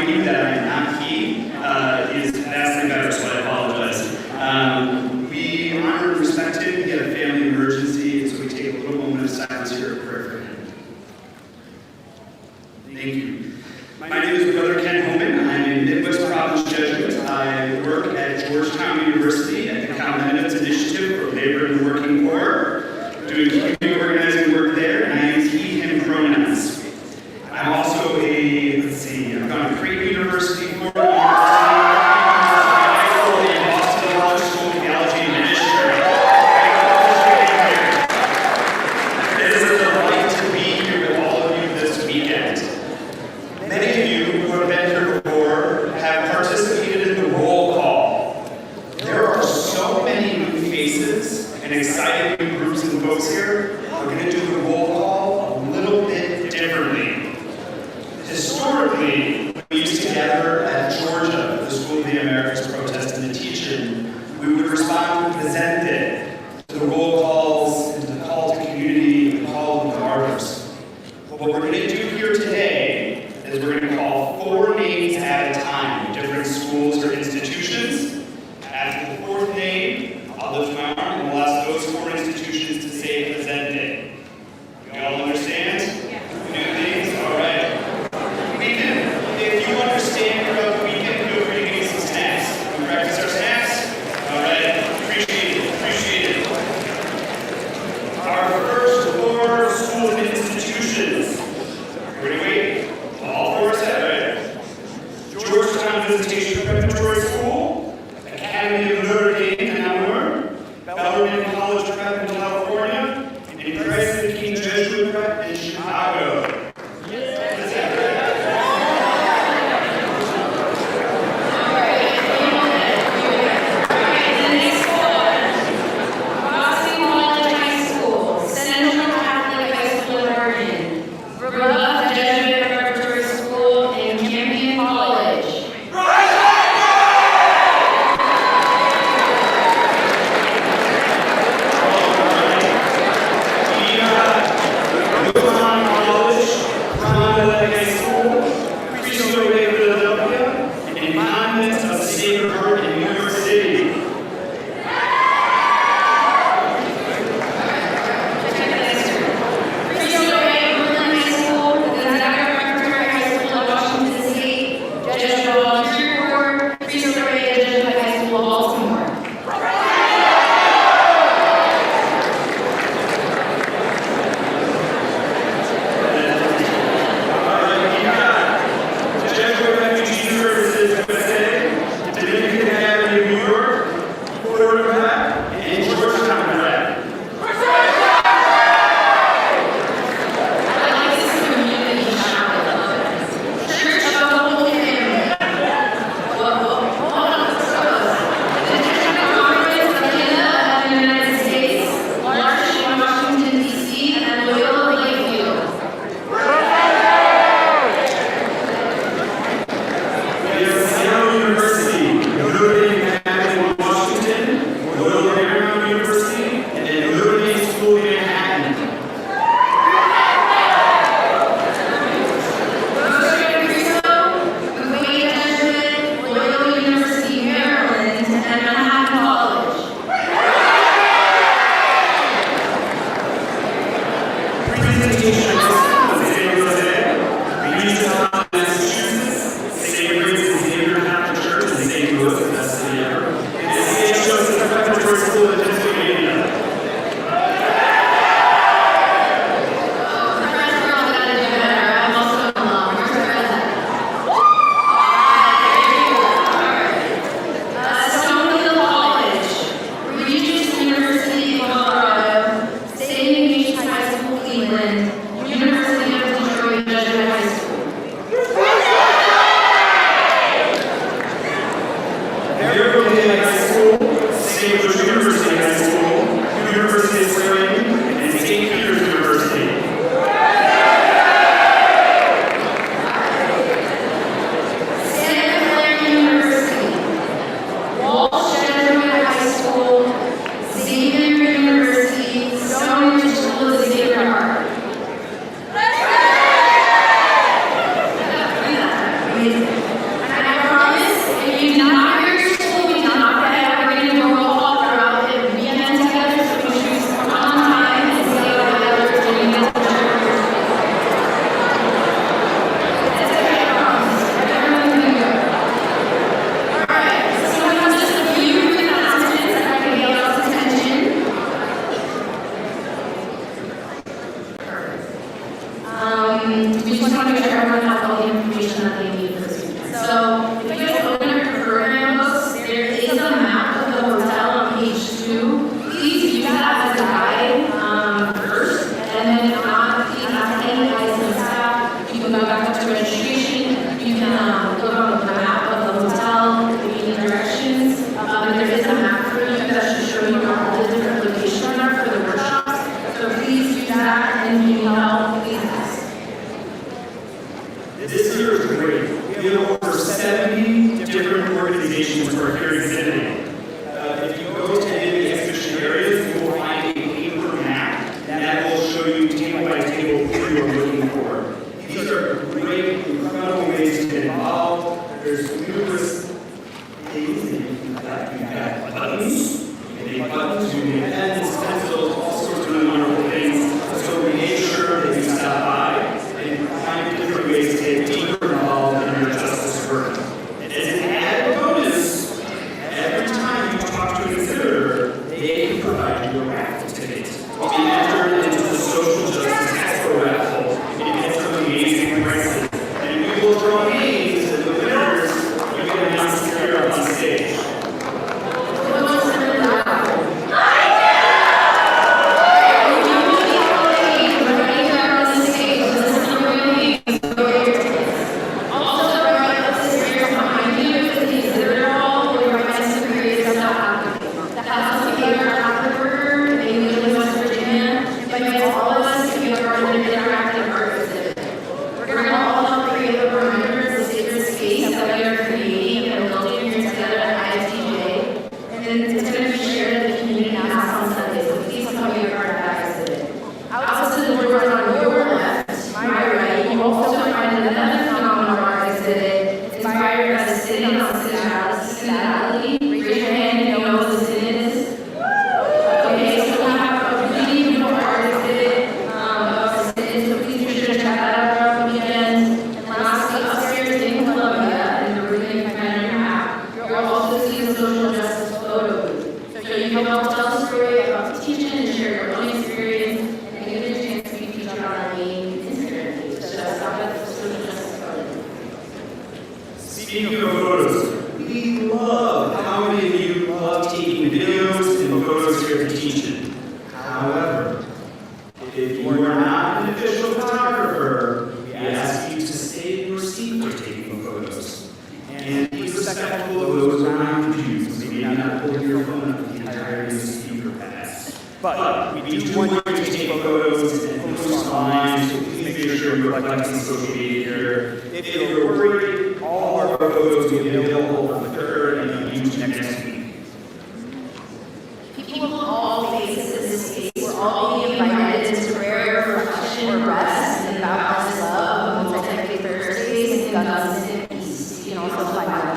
telling you that I am not he is vastly better, so I apologize. We honor and respect him. He had a family emergency, and so we take a little moment of silence here to pray for him. Thank you. My name is Brother Ken Homan. I'm a Midwest Province Jesuit. I work at Georgetown University at the Keynotes Initiative for Labor and Working Poor, doing community organizing work there, and I use he, him pronouns. I'm also I've gone to Creighton University, Florida High School, and Boston College School of Theology and Ministry. It is a delight to be here with all of you this weekend. Many of you who have been here before have participated in the roll call. There are so many new faces and exciting new groups and folks here. We're going to do the roll call a little bit differently. Historically, we used to gather at Georgia, the School of the Americas protest and the teach-in. We would respond with presente to the roll calls, and to the call to community, and the call of the martyrs. But what we're going to do here today is we're going to call 4 names at a time, different schools or institutions. After the 4th name, I'll lift my arm and we'll ask those 4 institutions to say presente. You all understand? New things? All right. If you understand throughout the weekend, feel free to give me some snacks. Can we practice our snacks? All right. Appreciate it. Our first 4 schools and institutions. Ready, wait. All 4 set, right? Georgetown Visitation Preparatory School, Academy of Notre Dame in Alabama, Bellarmine College Prep in California, and Christ the King Jesuit Prep in Chicago. University of Detroit Jesuit High School. want to make sure everyone has all the information that they need for this weekend. So if you guys open up your program books, there is a map of the hotel on page 2. Please use that as a guide first, and then if not, please ask any guys in staff. You can go back up to registration. You can go on the map of the hotel if you need directions. There is a map for you that should show you where all the different locations are for the workshops. So please use that, and if you need help, please ask. This year is great. We have over 70 different organizations who are here exhibiting. If you go to any of the exhibition areas, you will find a paper map that will show you table by table who you are looking for. These are great, incredible ways to get involved. There's numerous things that you can collect. You've got buttons, you can make buttons, you can make pens, pencils, all sorts of wonderful things. So make sure that you stop by and find different ways to get deeper involved in your justice work. And as an added bonus, every time you talk to an exhibitor, they can provide you a raffle ticket. You can enter into the Social Justice Expo raffle and get some amazing prizes. And we will draw names, and the winners you can announce here on stage. Speaking of photos, we love how many of you love taking videos and photos here at Ignatian. However, if you are not an official photographer, we ask you to stay in your seat for taking photos. And be respectful of those around you, so maybe not hold your phone up the entirety of the speaker pass. But we do want you to take photos and post online, so please make sure you're collecting social media here. If you're worried, all our photos will be available on the 3rd and YouTube next week. People of all faces, we're all being invited to prayer, reflection, or rest, and Boundless Love, multi-faith Thursdays, and Guns and Peace. You can also find that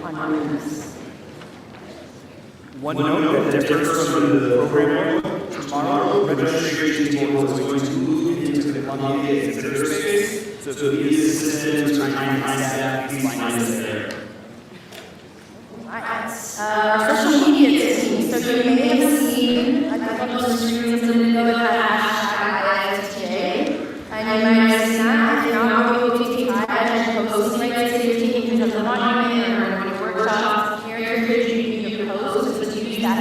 on News. One note that differs from the program, tomorrow the registration table is going to move into the Columbia exhibitor space. So if you need assistance or trying to find staff, please find us there. Our social media team. So you may have seen a couple of streams a minute ago that #IFTJ. And you might have seen that. If not, we will be taking and posting like this. If you're taking to the monument or one of the workshops, here I encourage you to post, but to use that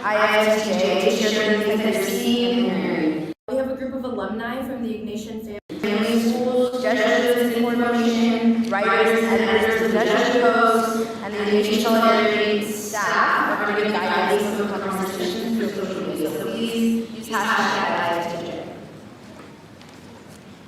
#IFTJ to share the things that you're seeing and hearing. We have a group of alumni from the Ignatian family schools, judges in promotion, writers, editors, judges posts, and the Ignatian Solidarity staff are going to be guiding some of the conversations through social media. So please use #IFTJ.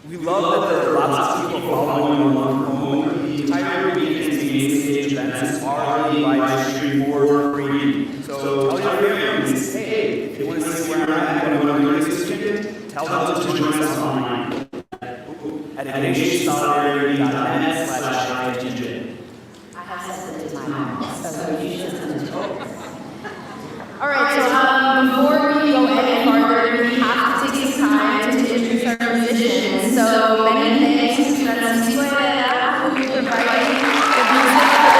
We love that there are lots of people following along from home. The entire weekend's Mainstage events are being live streamed for free. So tell your families, hey, if you want to see where I'm at and what I'm doing this weekend, tell them to join us online at IgnatianSolidarity.net/IFTJ. I have said it in my mouth, so you should send it over. All right, so before we go any farther, we have to take some time to introduce our musicians. So many thanks to Francisco who provided the music for this weekend.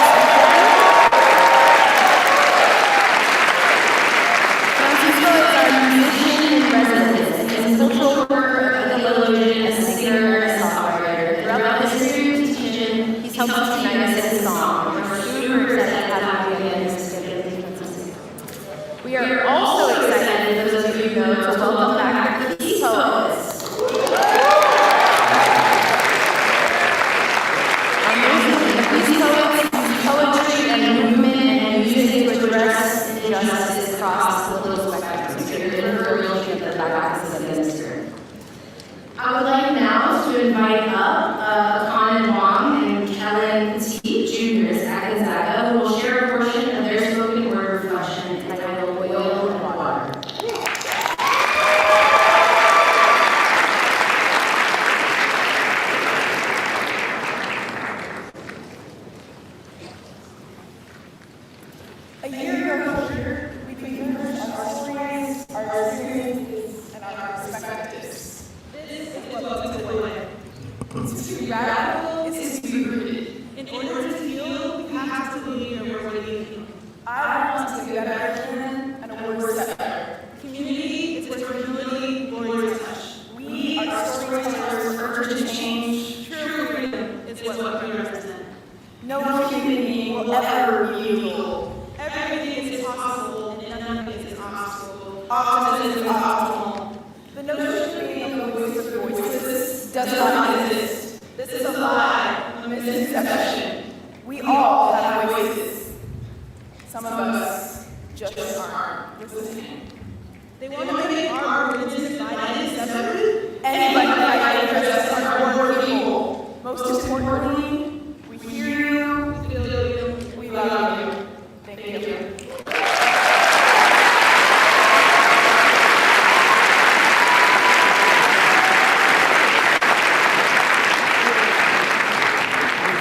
Francisco is our musician in residence. He is a cultural worker, a theologian, a singer, and a songwriter. It's too radical. It's too rooted. In order to heal, we have to believe that we're worthy. I want to be a better human and a worse better. Community is where humility, glory is touch. We are storytellers urgent to change. True freedom is what we represent. No human being will ever be equal. Everything is possible and nothing is impossible. Optimism is optimal. The notion of being a voice for voices does not exist. This is a lie, a misconception. We all have voices. Some of us just aren't listening. They want to make our religion divided and separate. Anybody that interests us are more people. Most importantly, we hear you, We feel you. we love you. Thank you.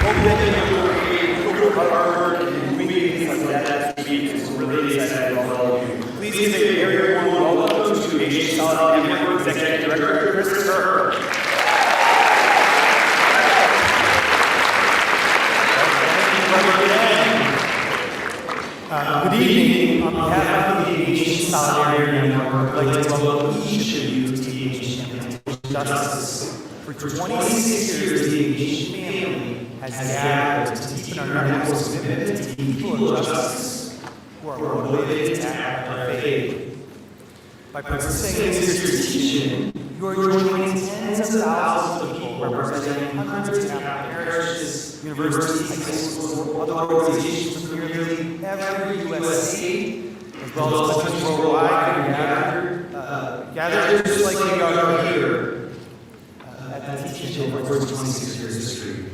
Hope that you will create hard work and meetings like that this week. We're really excited about all of you. Please give a very warm welcome to Ignatian Solid Network Executive Director, Christopher. Good evening. On behalf of the Ignatian Solidarity Network, I'd like to welcome each of you to the Ignatian Justice. For 26 years, the Ignatian family has gathered to deepen our network's commitment to people of justice who are motivated to act on our faith. By participating in this year's teaching, you are joining tens of thousands of people representing hundreds of Catholic parishes, universities, high schools, and other organizations from nearly every U.S. state, as well as countries worldwide, gathered just like we are here at the teaching over 26 years history.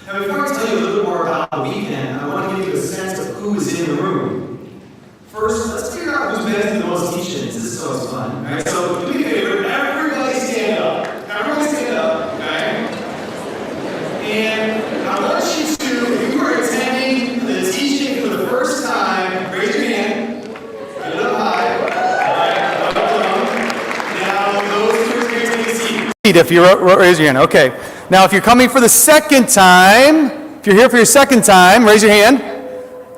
Now, before I tell you a little more about the weekend, I want to give you a sense of who is in the room. First, let's figure out who's been to the most teachings. This is always fun. All right, so do me a favor, everybody stand up. Everybody stand up, okay? And I want you to, if you are attending the teaching for the first time, raise your hand. Put it up high. All right, up, down. Now, those who are experiencing a seat. If you raise your hand, okay. Now, if you're coming for the second time, if you're here for your second time, raise your hand.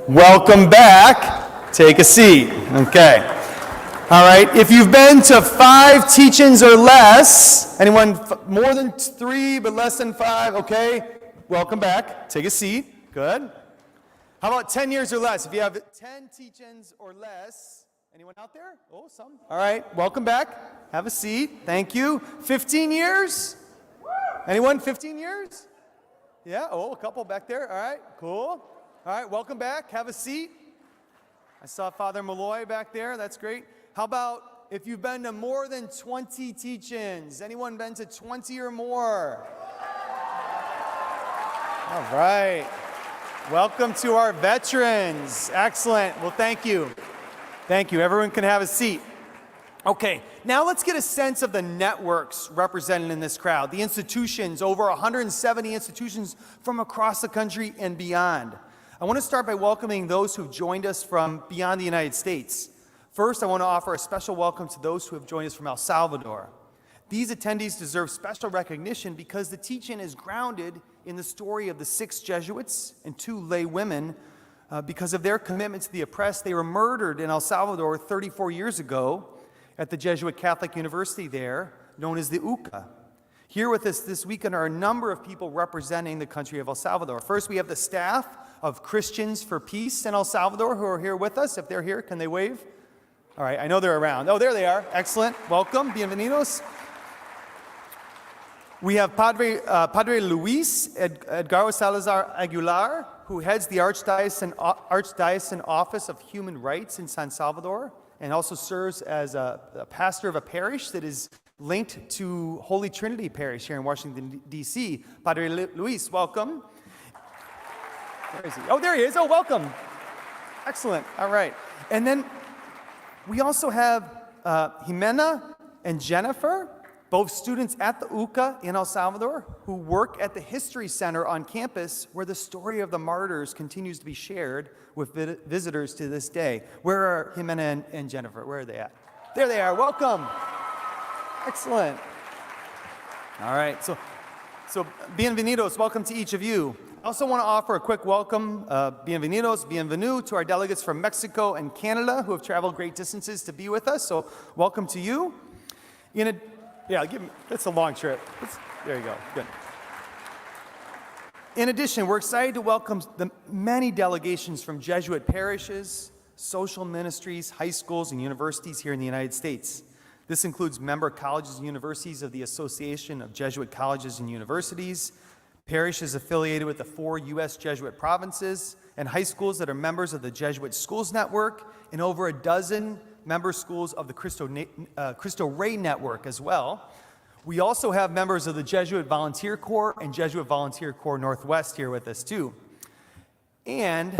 Welcome back. Take a seat. Okay. All right. If you've been to 5 teach-ins or less, anyone more than 3 but less than 5, okay, welcome back. Take a seat. Good. How about 10 years or less? If you have 10 teach-ins or less, anyone out there? Oh, some. All right. Welcome back. Have a seat. Thank you. 15 years? Anyone 15 years? Yeah. Oh, a couple back there. All right. Cool. All right. Welcome back. Have a seat. I saw Father Malloy back there. That's great. How about if you've been to more than 20 teach-ins? Anyone been to 20 or more? All right. Welcome to our veterans. Excellent. Well, thank you. Thank you. Everyone can have a seat. Okay, now let's get a sense of the networks represented in this crowd. The institutions, over 170 institutions from across the country and beyond. I want to start by welcoming those who've joined us from beyond the United States. First, I want to offer a special welcome to those who have joined us from El Salvador. These attendees deserve special recognition because the teach-in is grounded in the story of the 6 Jesuits and 2 lay women. Because of their commitment to the oppressed, they were murdered in El Salvador 34 years ago at the Jesuit Catholic University there, known as the UCA. Here with us this weekend are a number of people representing the country of El Salvador. First, we have the staff of Christians for Peace in El Salvador who are here with us. If they're here, can they wave? All right, I know they're around. Oh, there they are. Excellent. Welcome. Bienvenidos. We have Padre Luis Edgardo Salazar Aguilar, who heads the Archdiocesan Office of Human Rights in San Salvador, and also serves as a pastor of a parish that is linked to Holy Trinity Parish here in Washington, D.C. Padre Luis, welcome. Where is he? Oh, there he is. Oh, welcome. Excellent. All right. And then we also have Jimena and Jennifer, both students at the UCA in El Salvador, who work at the History Center on campus, where the story of the martyrs continues to be shared with visitors to this day. Where are Jimena and Jennifer? Where are they at? There they are. Welcome. Excellent. All right. So So, bienvenidos, welcome to each of you. I also want to offer a quick welcome, bienvenidos, bienvenue, to our delegates from Mexico and Canada who have traveled great distances to be with us. So, welcome to you. That's a long trip. There you go, good. In addition, we're excited to welcome the many delegations from Jesuit parishes, social ministries, high schools, and universities here in the United States. This includes member colleges and universities of the Association of Jesuit Colleges and Universities, parishes affiliated with the 4 U.S. Jesuit provinces, and high schools that are members of the Jesuit Schools Network, and over a dozen member schools of the Cristo Rey Network as well. We also have members of the Jesuit Volunteer Corps and Jesuit Volunteer Corps Northwest here with us too. And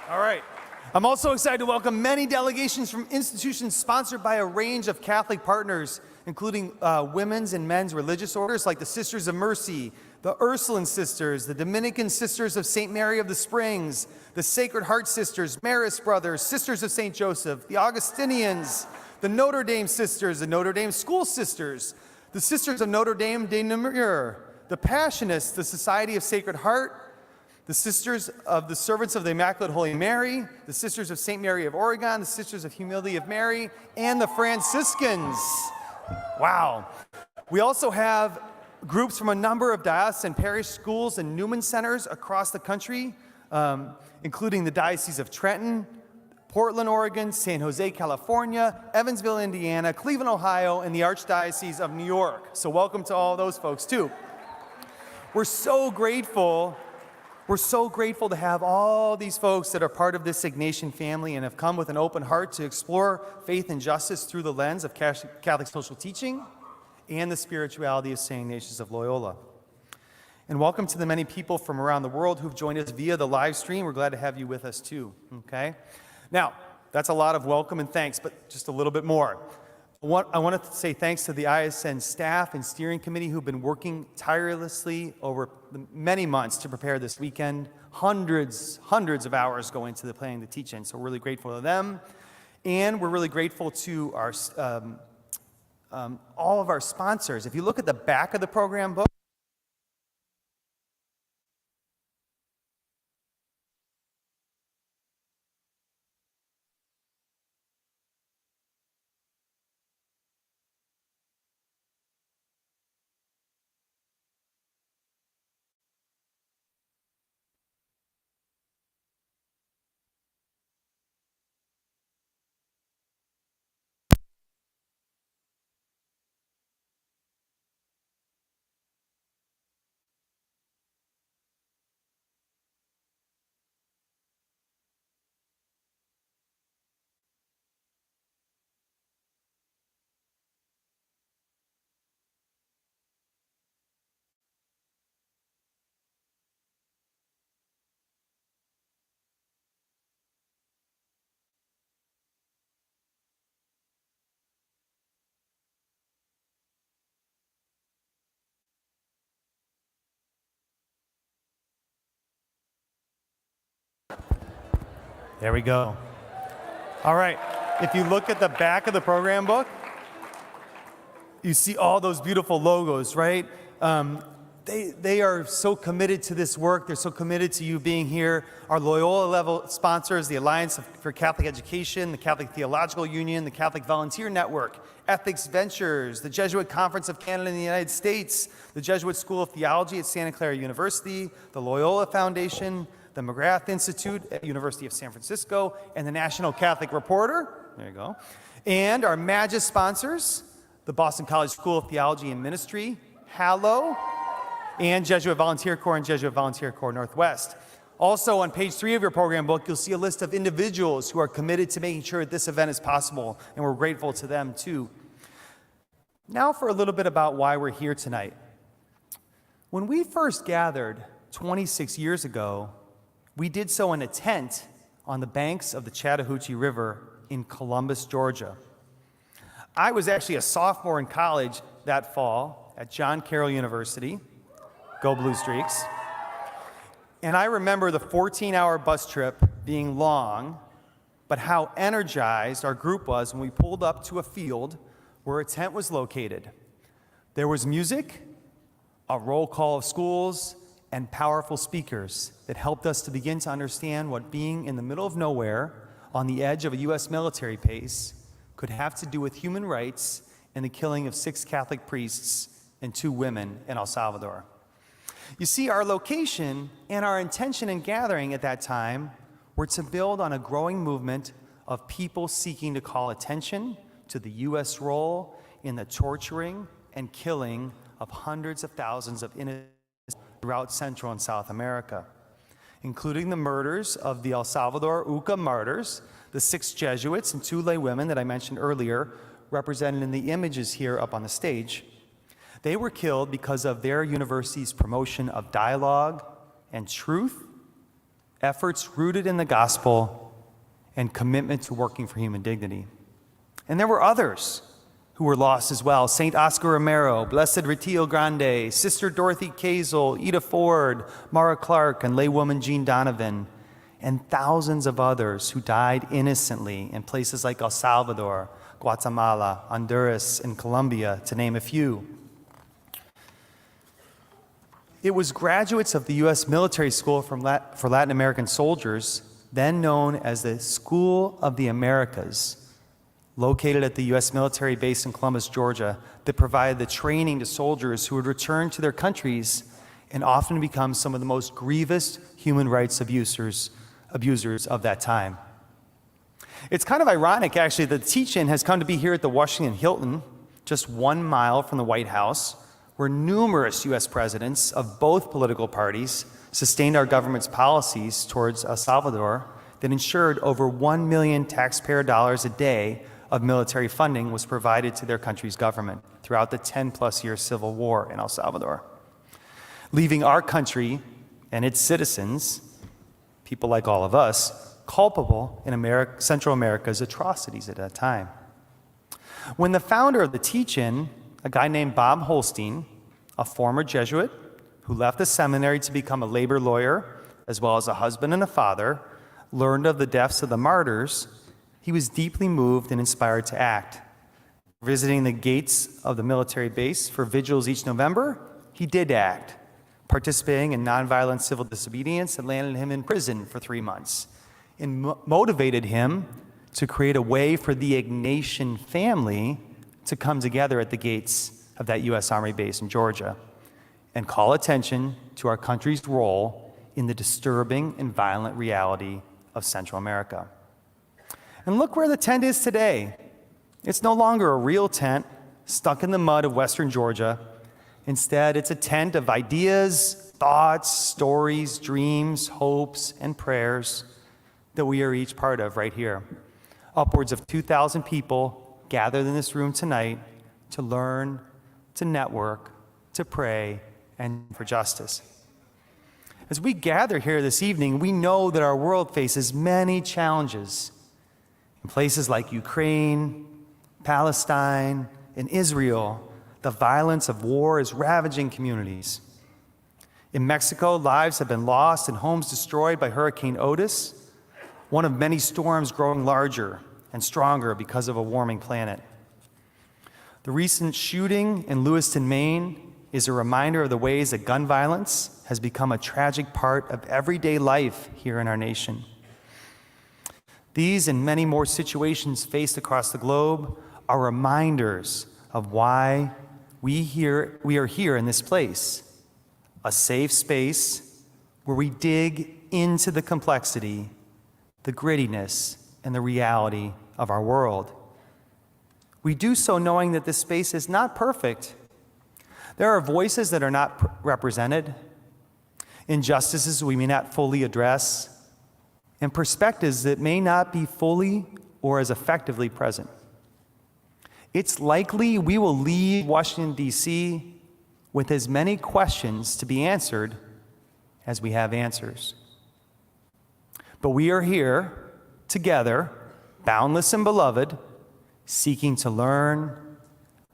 all right. I'm also excited to welcome many delegations from institutions sponsored by a range of Catholic partners, including women's and men's religious orders like the Sisters of Mercy, the Ursuline Sisters, the Dominican Sisters of St. Mary of the Springs, the Sacred Heart Sisters, Marist Brothers, Sisters of St. Joseph, the Augustinians, the Notre Dame Sisters, the Notre Dame School Sisters, the Sisters of Notre Dame de Namur, the Passionists, the Society of Sacred Heart, the Sisters of the Servants of the Immaculate Holy Mary, the Sisters of St. Mary of Oregon, the Sisters of Humility of Mary, and the Franciscans. Wow. We also have groups from a number of diocesan parish schools and Newman centers across the country, including the Diocese of Trenton, Portland, Oregon, San Jose, California, Evansville, Indiana, Cleveland, Ohio, and the Archdiocese of New York. So welcome to all those folks too. We're so grateful to have all these folks that are part of this Ignatian family and have come with an open heart to explore faith and justice through the lens of Catholic social teaching and the spirituality of St. Ignatius of Loyola. And welcome to the many people from around the world who've joined us via the live stream. We're glad to have you with us too, okay? Now, that's a lot of welcome and thanks, but just a little bit more. I want to say thanks to the ISN staff and steering committee who've been working tirelessly over many months to prepare this weekend. Hundreds of hours go into the planning, the teaching, so we're really grateful to them. And we're really grateful to our all of our sponsors. If you look at the back of the program book, there we go. All right, if you look at the back of the program book, you see all those beautiful logos, right? they are so committed to this work. They're so committed to you being here. Our Loyola level sponsors, the Alliance for Catholic Education, the Catholic Theological Union, the Catholic Volunteer Network, Ethics Ventures, the Jesuit Conference of Canada and the United States, the Jesuit School of Theology at Santa Clara University, the Loyola Foundation, the McGrath Institute at University of San Francisco, and the National Catholic Reporter. There you go. And our Magis sponsors, the Boston College School of Theology and Ministry, Hallow, and Jesuit Volunteer Corps and Jesuit Volunteer Corps Northwest. Also, on page 3 of your program book, you'll see a list of individuals who are committed to making sure that this event is possible, and we're grateful to them too. Now for a little bit about why we're here tonight. When we first gathered 26 years ago, we did so in a tent on the banks of the Chattahoochee River in Columbus, Georgia. I was actually a sophomore in college that fall at John Carroll University. Go Blue Streaks. And I remember the 14-hour bus trip being long, but how energized our group was when we pulled up to a field where a tent was located. There was music, a roll call of schools, and powerful speakers that helped us to begin to understand what being in the middle of nowhere on the edge of a U.S. military base could have to do with human rights and the killing of 6 Catholic priests and 2 women in El Salvador. You see, our location and our intention in gathering at that time were to build on a growing movement of people seeking to call attention to the U.S. role in the torturing and killing of hundreds of thousands of innocents throughout Central and South America, including the murders of the El Salvador UCA martyrs, the 6 Jesuits and 2 lay women that I mentioned earlier, represented in the images here up on the stage. They were killed because of their university's promotion of dialogue and truth, efforts rooted in the gospel, and commitment to working for human dignity. And there were others who were lost as well. St. Oscar Romero, Blessed Retiro Grande, Sister Dorothy Kazel, Ida Ford, Mara Clark, and laywoman Jean Donovan, and thousands of others who died innocently in places like El Salvador, Guatemala, Honduras, and Colombia, to name a few. It was graduates of the U.S. Military School for Latin American Soldiers, then known as the School of the Americas, located at the U.S. military base in Columbus, Georgia, that provided the training to soldiers who would return to their countries and often become some of the most grievous human rights abusers of that time. It's kind of ironic, actually, that the teach-in has come to be here at the Washington Hilton, just 1 mile from the White House, where numerous U.S. presidents of both political parties sustained our government's policies towards El Salvador that ensured over 1 million taxpayer dollars a day of military funding was provided to their country's government throughout the 10-plus year civil war in El Salvador, leaving our country and its citizens, people like all of us, culpable in Central America's atrocities at that time. When the founder of the teach-in, a guy named Bob Holstein, a former Jesuit who left the seminary to become a labor lawyer, as well as a husband and a father, learned of the deaths of the martyrs, he was deeply moved and inspired to act. Visiting the gates of the military base for vigils each November, he did act, participating in nonviolent civil disobedience that landed him in prison for 3 months, and motivated him to create a way for the Ignatian family to come together at the gates of that U.S. Army base in Georgia and call attention to our country's role in the disturbing and violent reality of Central America. And look where the tent is today. It's no longer a real tent stuck in the mud of Western Georgia. Instead, it's a tent of ideas, thoughts, stories, dreams, hopes, and prayers that we are each part of right here. Upwards of 2,000 people gathered in this room tonight to learn, to network, to pray, and for justice. As we gather here this evening, we know that our world faces many challenges. In places like Ukraine, Palestine, and Israel, the violence of war is ravaging communities. In Mexico, lives have been lost and homes destroyed by Hurricane Otis, one of many storms growing larger and stronger because of a warming planet. The recent shooting in Lewiston, Maine, is a reminder of the ways that gun violence has become a tragic part of everyday life here in our nation. These and many more situations faced across the globe are reminders of why we are here in this place, a safe space where we dig into the complexity, the grittiness, and the reality of our world. We do so knowing that this space is not perfect. There are voices that are not represented, injustices we may not fully address, and perspectives that may not be fully or as effectively present. It's likely we will leave Washington, D.C. with as many questions to be answered as we have answers. But we are here together, boundless and beloved, seeking to learn,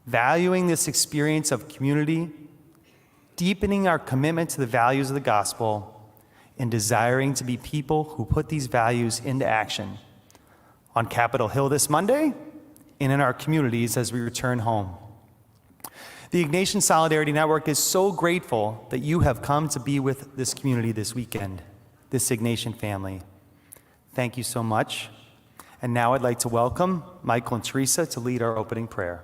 valuing this experience of community, deepening our commitment to the values of the gospel, and desiring to be people who put these values into action on Capitol Hill this Monday and in our communities as we return home. The Ignatian Solidarity Network is so grateful that you have come to be with this community this weekend, this Ignatian family. Thank you so much. And now I'd like to welcome Michael and Teresa to lead our opening prayer.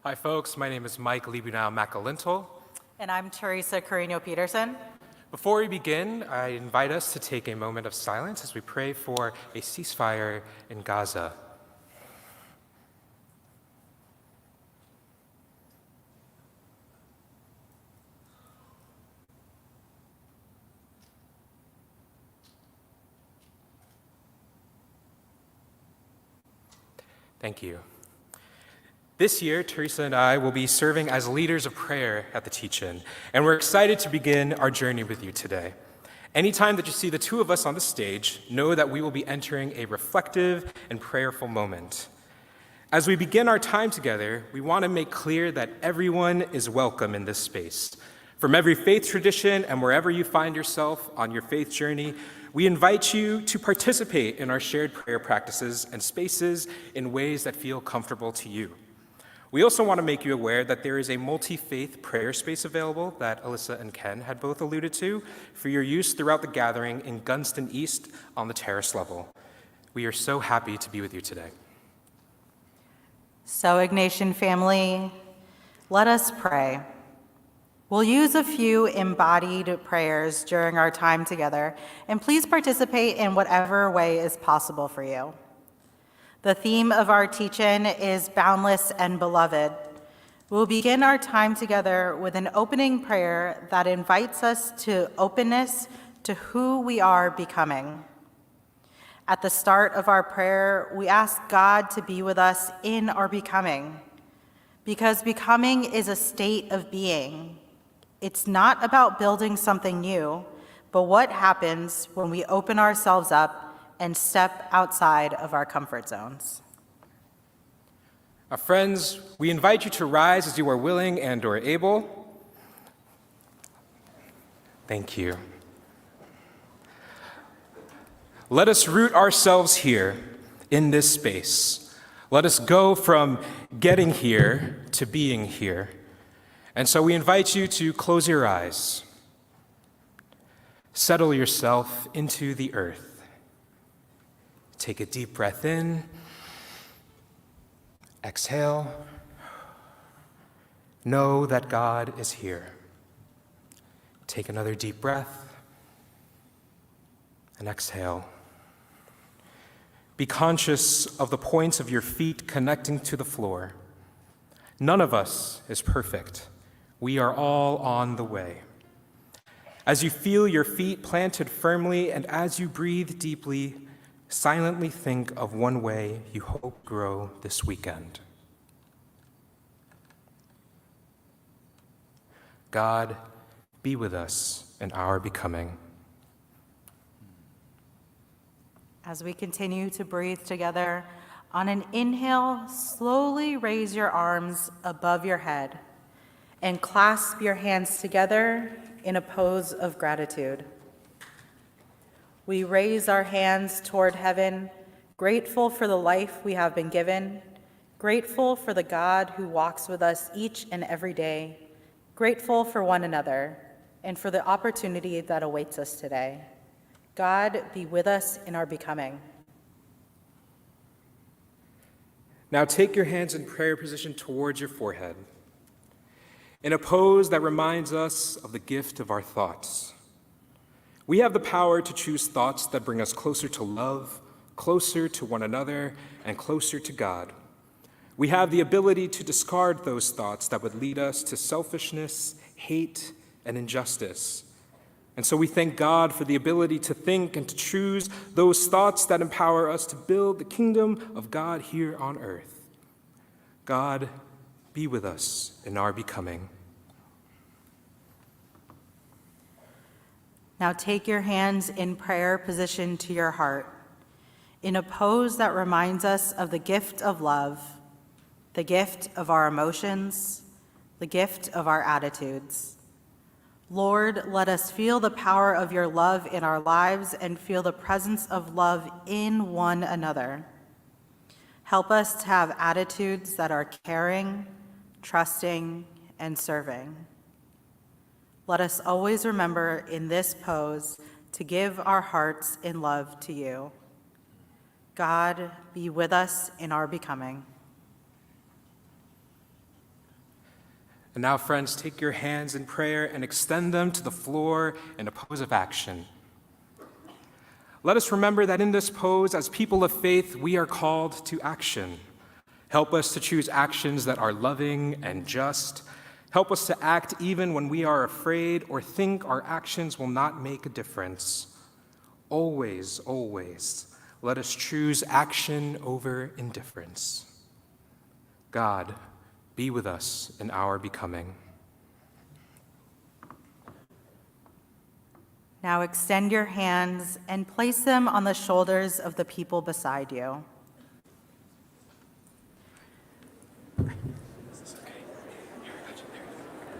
Hi folks, my name is Mike Libunau Makalintal. And I'm Teresa Carino-Peterson. Before we begin, I invite us to take a moment of silence as we pray for a ceasefire in Gaza. Thank you. This year, Teresa and I will be serving as leaders of prayer at the Teach-In, and we're excited to begin our journey with you today. Anytime that you see the two of us on the stage, know that we will be entering a reflective and prayerful moment. As we begin our time together, we want to make clear that everyone is welcome in this space. From every faith tradition and wherever you find yourself on your faith journey, we invite you to participate in our shared prayer practices and spaces in ways that feel comfortable to you. We also want to make you aware that there is a multi-faith prayer space available that Alyssa and Ken had both alluded to for your use throughout the gathering in Gunston East on the terrace level. We are so happy to be with you today. So, Ignatian family, let us pray. We'll use a few embodied prayers during our time together, and please participate in whatever way is possible for you. The theme of our teach-in is Boundless and Beloved. We'll begin our time together with an opening prayer that invites us to openness to who we are becoming. At the start of our prayer, we ask God to be with us in our becoming, because becoming is a state of being. It's not about building something new, but what happens when we open ourselves up and step outside of our comfort zones. Our friends, we invite you to rise as you are willing and or able. Thank you. Let us root ourselves here in this space. Let us go from getting here to being here. And so we invite you to close your eyes. Settle yourself into the earth. Take a deep breath in. Exhale. Know that God is here. Take another deep breath. And exhale. Be conscious of the points of your feet connecting to the floor. None of us is perfect. We are all on the way. As you feel your feet planted firmly and as you breathe deeply, silently think of one way you hope to grow this weekend. God, be with us in our becoming. As we continue to breathe together, on an inhale, slowly raise your arms above your head. and clasp your hands together in a pose of gratitude. We raise our hands toward heaven, grateful for the life we have been given, grateful for the God who walks with us each and every day, grateful for one another, and for the opportunity that awaits us today. God, be with us in our becoming. Now take your hands in prayer position towards your forehead, in a pose that reminds us of the gift of our thoughts. We have the power to choose thoughts that bring us closer to love, closer to one another, and closer to God. We have the ability to discard those thoughts that would lead us to selfishness, hate, and injustice. And so we thank God for the ability to think and to choose those thoughts that empower us to build the kingdom of God here on earth. God, be with us in our becoming. Now take your hands in prayer position to your heart, in a pose that reminds us of the gift of love, the gift of our emotions, the gift of our attitudes. Lord, let us feel the power of your love in our lives and feel the presence of love in one another. Help us to have attitudes that are caring, trusting, and serving. Let us always remember in this pose to give our hearts in love to you. God, be with us in our becoming. And now, friends, take your hands in prayer and extend them to the floor in a pose of action. Let us remember that in this pose, as people of faith, we are called to action. Help us to choose actions that are loving and just. Help us to act even when we are afraid or think our actions will not make a difference. Always, always, let us choose action over indifference. God, be with us in our becoming. Now extend your hands and place them on the shoulders of the people beside you.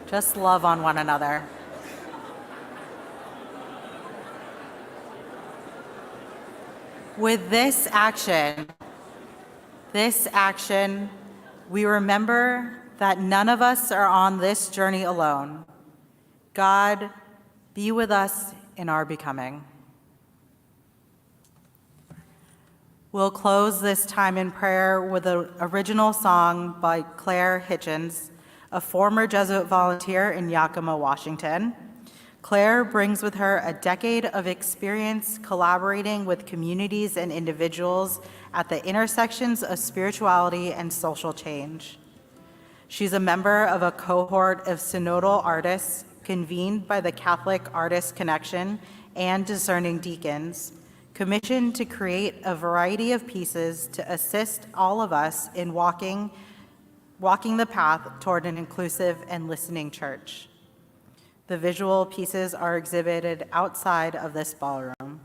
Just love on one another. With this action, we remember that none of us are on this journey alone. God, be with us in our becoming. We'll close this time in prayer with an original song by Claire Hitchens, a former Jesuit volunteer in Yakima, Washington. Claire brings with her a decade of experience collaborating with communities and individuals at the intersections of spirituality and social change. She's a member of a cohort of synodal artists convened by the Catholic Artists Connection and Discerning Deacons, commissioned to create a variety of pieces to assist all of us in walking the path toward an inclusive and listening church. The visual pieces are exhibited outside of this ballroom.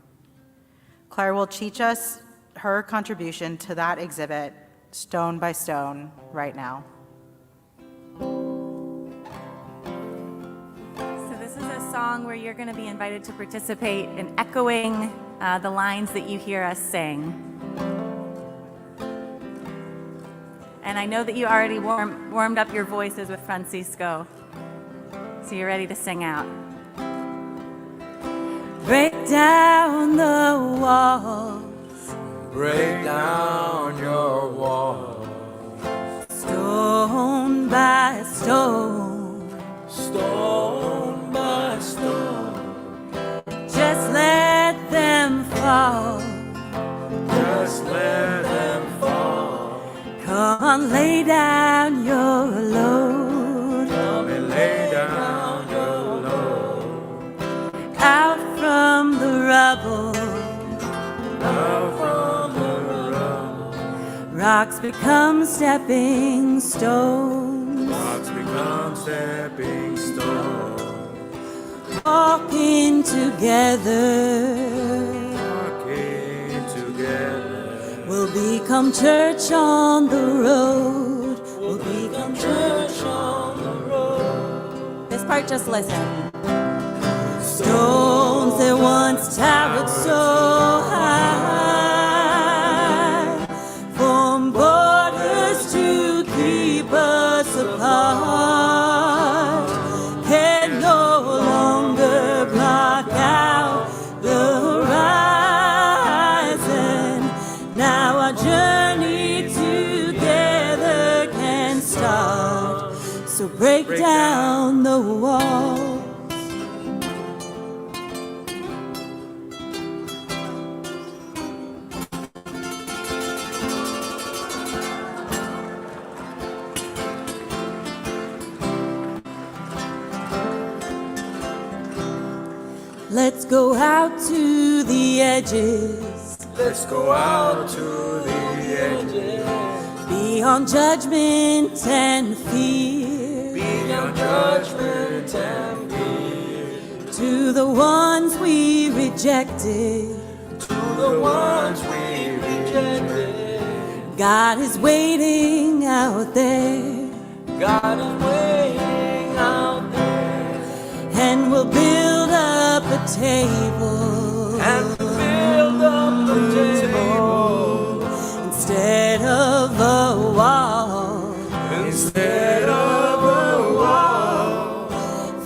Claire will teach us her contribution to that exhibit, stone by stone, right now. So this is a song where you're going to be invited to participate in echoing the lines that you hear us sing. And I know that you already warmed up your voices with Francisco, so you're ready to sing out. Break down the walls, break down your walls, stone by stone, stone by stone. Just let them fall, just let them fall. Come on, lay down your load, Come and lay down your load. Out from the rubble, Out from the rubble. rocks become stepping stones. Rocks become stepping stones. Walking together, Walking together. we'll become church on the road. We'll become church on the road. part, just listen. Stones that once towered so high, form borders to keep us apart, can no longer block out the horizon. Now our journey together can start. So break down the wall. Let's go out to the edges. Let's go out to the edges. Beyond judgment and fear. Beyond judgment and fear. To the ones we rejected. To the ones we rejected. God is waiting out there. God is waiting out there. And we'll build up a table. And build up the table. Instead of a wall. Instead of a wall.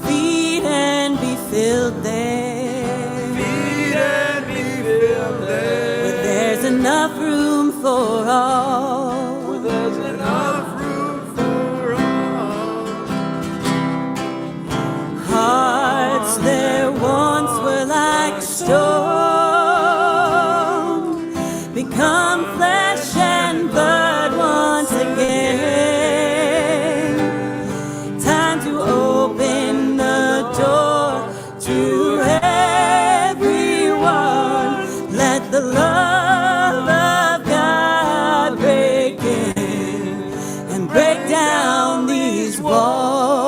Feed and be filled there. Feed and be filled there. Where there's enough room for all. Where there's enough room for all. Hearts that once were like stone become flesh and blood once again. Time to open the door to everyone. Let the love of God break in and break down these walls.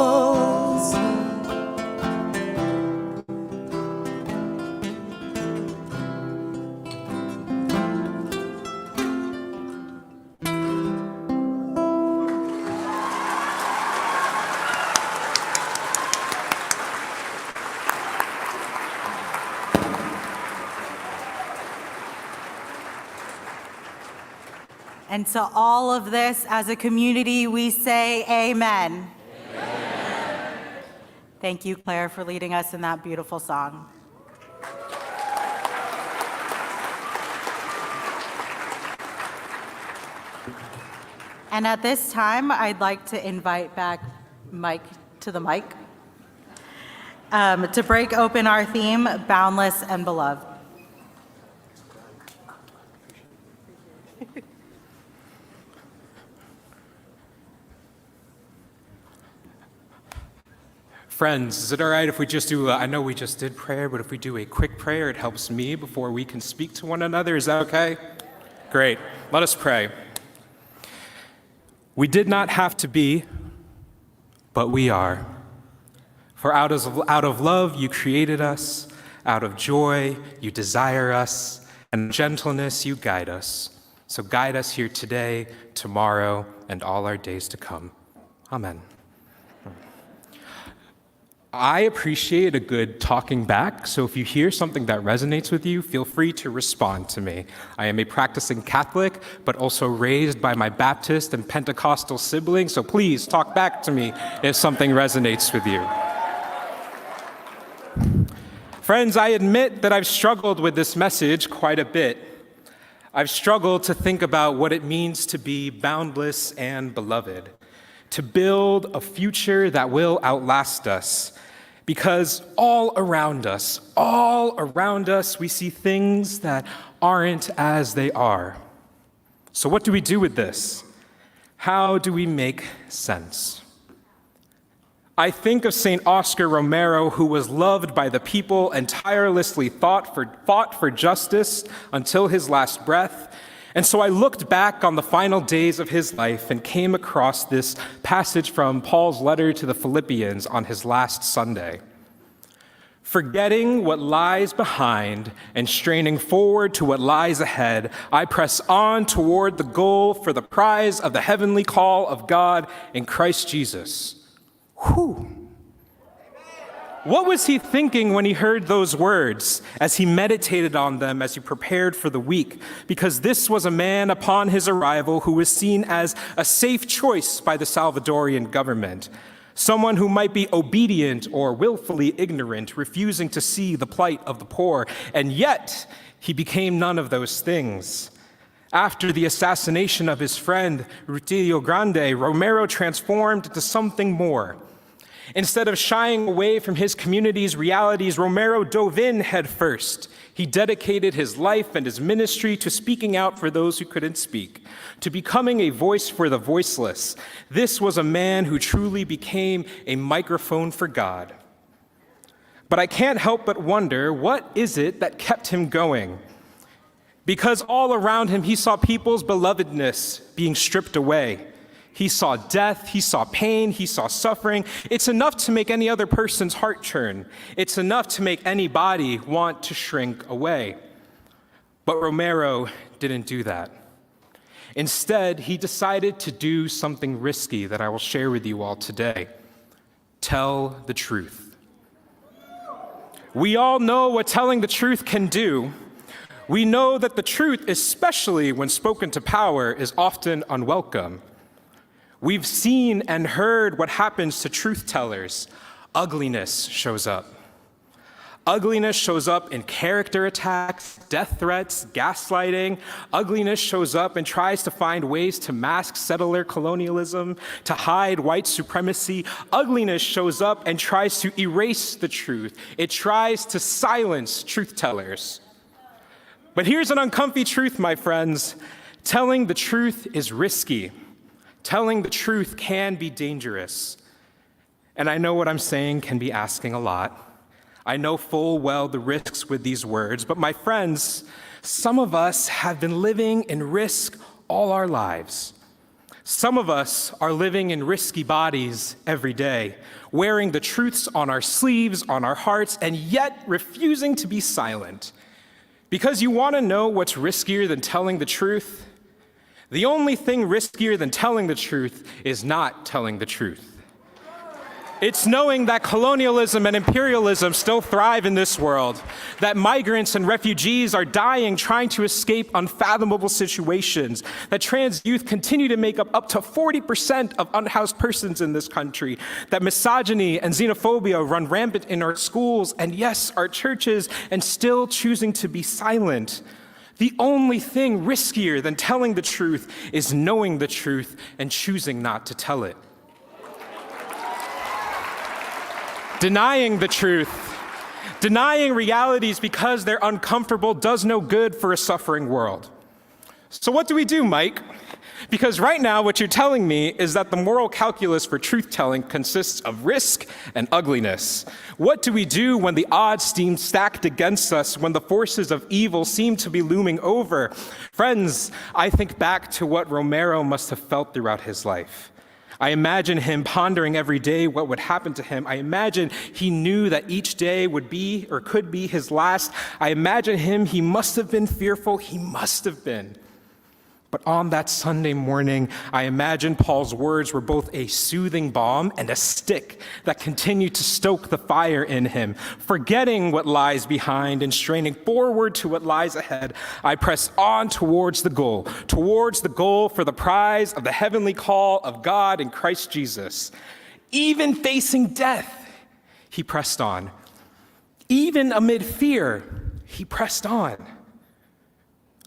And to all of this, as a community, we say amen. Amen. Thank you, Claire, for leading us in that beautiful song. And at this time, I'd like to invite back Mike to the mic to break open our theme, Boundless and Beloved. Friends, is it all right if we just do, I know we just did prayer, but if we do a quick prayer, it helps me before we can speak to one another. Is that okay? Great. Let us pray. We did not have to be, but we are. For out of love you created us, out of joy you desire us, and gentleness you guide us. So guide us here today, tomorrow, and all our days to come. Amen. I appreciate a good talking back, so if you hear something that resonates with you, feel free to respond to me. I am a practicing Catholic, but also raised by my Baptist and Pentecostal siblings, so please talk back to me if something resonates with you. Friends, I admit that I've struggled with this message quite a bit. I've struggled to think about what it means to be boundless and beloved, to build a future that will outlast us. Because all around us, we see things that aren't as they are. So what do we do with this? How do we make sense? I think of St. Oscar Romero, who was loved by the people and tirelessly fought for justice until his last breath. And so I looked back on the final days of his life and came across this passage from Paul's letter to the Philippians on his last Sunday. Forgetting what lies behind and straining forward to what lies ahead, I press on toward the goal for the prize of the heavenly call of God in Christ Jesus. Whew. What was he thinking when he heard those words, as he meditated on them, as he prepared for the week? Because this was a man upon his arrival who was seen as a safe choice by the Salvadorian government. Someone who might be obedient or willfully ignorant, refusing to see the plight of the poor. And yet, he became none of those things. After the assassination of his friend, Rutilio Grande, Romero transformed into something more. Instead of shying away from his community's realities, Romero dove in head first. He dedicated his life and his ministry to speaking out for those who couldn't speak, to becoming a voice for the voiceless. This was a man who truly became a microphone for God. But I can't help but wonder, what is it that kept him going? Because all around him, he saw people's belovedness being stripped away. He saw death, he saw pain, he saw suffering. It's enough to make any other person's heart churn. It's enough to make anybody want to shrink away. But Romero didn't do that. Instead, he decided to do something risky that I will share with you all today. Tell the truth. We all know what telling the truth can do. We know that the truth, especially when spoken to power, is often unwelcome. We've seen and heard what happens to truth tellers. Ugliness shows up. Ugliness shows up in character attacks, death threats, gaslighting. Ugliness shows up and tries to find ways to mask settler colonialism, to hide white supremacy. Ugliness shows up and tries to erase the truth. It tries to silence truth tellers. But here's an uncomfy truth, my friends. Telling the truth is risky. Telling the truth can be dangerous. And I know what I'm saying can be asking a lot. I know full well the risks with these words, but my friends, some of us have been living in risk all our lives. Some of us are living in risky bodies every day, wearing the truths on our sleeves, on our hearts, and yet refusing to be silent. Because you want to know what's riskier than telling the truth? The only thing riskier than telling the truth is not telling the truth. It's knowing that colonialism and imperialism still thrive in this world, that migrants and refugees are dying trying to escape unfathomable situations, that trans youth continue to make up to 40% of unhoused persons in this country, that misogyny and xenophobia run rampant in our schools and, yes, our churches, and still choosing to be silent. The only thing riskier than telling the truth is knowing the truth and choosing not to tell it. Denying the truth, denying realities because they're uncomfortable does no good for a suffering world. So what do we do, Mike? Because right now what you're telling me is that the moral calculus for truth-telling consists of risk and ugliness. What do we do when the odds seem stacked against us, when the forces of evil seem to be looming over? Friends, I think back to what Romero must have felt throughout his life. I imagine him pondering every day what would happen to him. I imagine he knew that each day would be or could be his last. I imagine he must have been fearful. He must have been. But on that Sunday morning, I imagine Paul's words were both a soothing balm and a stick that continued to stoke the fire in him. Forgetting what lies behind and straining forward to what lies ahead, I press on towards the goal for the prize of the heavenly call of God in Christ Jesus. Even facing death, he pressed on. Even amid fear, he pressed on.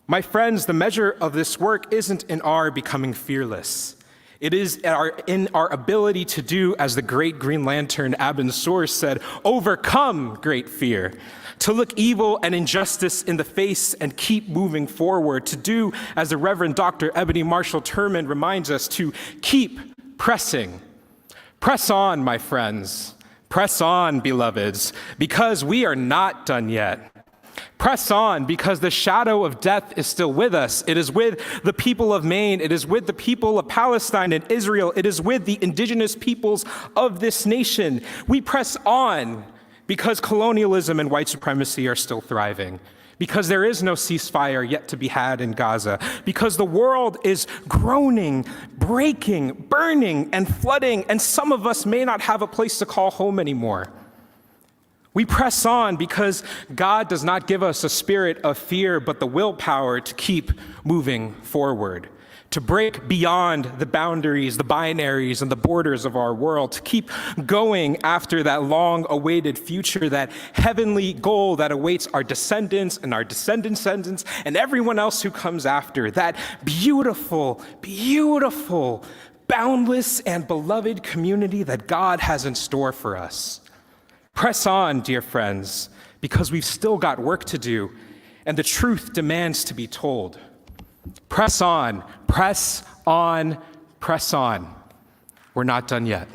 My friends, the measure of this work isn't in our becoming fearless. It is in our ability to do, as the great Green Lantern Abin Sur said, overcome great fear, to look evil and injustice in the face and keep moving forward, to do, as the Reverend Dr. Ebony Marshall Turman reminds us, to keep pressing. Press on, my friends. Press on, beloveds, because we are not done yet. Press on, because the shadow of death is still with us. It is with the people of Maine. It is with the people of Palestine and Israel. It is with the indigenous peoples of this nation. We press on because colonialism and white supremacy are still thriving, because there is no ceasefire yet to be had in Gaza, because the world is groaning, breaking, burning, and flooding, and some of us may not have a place to call home anymore. We press on because God does not give us a spirit of fear, but the willpower to keep moving forward, to break beyond the boundaries, the binaries, and the borders of our world, to keep going after that long-awaited future, that heavenly goal that awaits our descendants and our descendants' descendants and everyone else who comes after, that beautiful, beautiful, boundless and beloved community that God has in store for us. Press on, dear friends, because we've still got work to do, and the truth demands to be told. Press on, press on, press on. We're not done yet.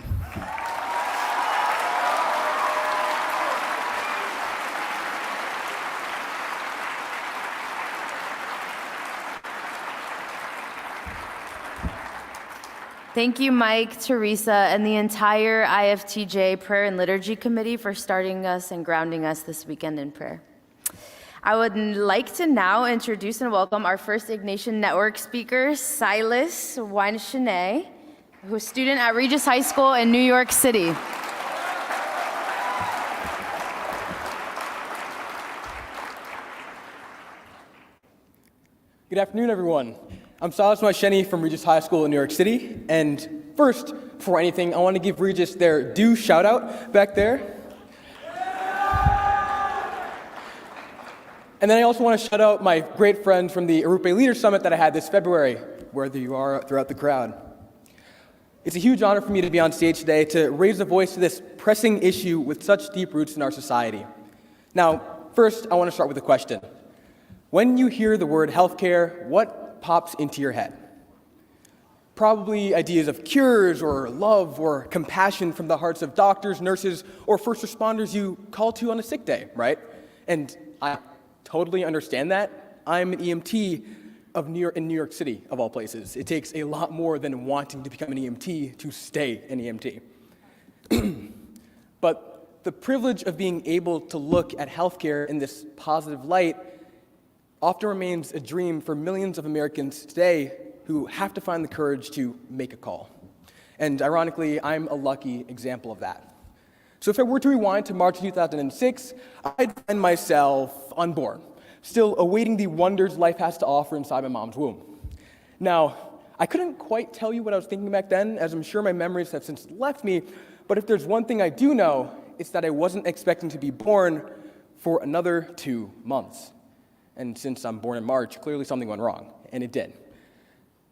Thank you, Mike, Teresa, and the entire IFTJ Prayer and Liturgy Committee for starting us and grounding us this weekend in prayer. I would like to now introduce and welcome our first Ignatian Network speaker, Silas Weinshine, who's a student at Regis High School in New York City. Good afternoon, everyone. I'm Silas Weinshine from Regis High School in New York City, and first, before anything, I want to give Regis their due shout-out back there. And then I also want to shout out my great friends from the Arupe Leaders Summit that I had this February, wherever you are throughout the crowd. It's a huge honor for me to be on stage today to raise a voice to this pressing issue with such deep roots in our society. Now, first, I want to start with a question. When you hear the word healthcare, what pops into your head? Probably ideas of cures or love or compassion from the hearts of doctors, nurses, or first responders you call to on a sick day, right? And I totally understand that. I'm an EMT in New York City, of all places. It takes a lot more than wanting to become an EMT to stay an EMT. But the privilege of being able to look at healthcare in this positive light often remains a dream for millions of Americans today who have to find the courage to make a call. And ironically, I'm a lucky example of that. So if I were to rewind to March 2006, I'd find myself unborn, still awaiting the wonders life has to offer inside my mom's womb. Now, I couldn't quite tell you what I was thinking back then, as I'm sure my memories have since left me, but if there's one thing I do know, it's that I wasn't expecting to be born for another 2 months. And since I'm born in March, clearly something went wrong, and it did.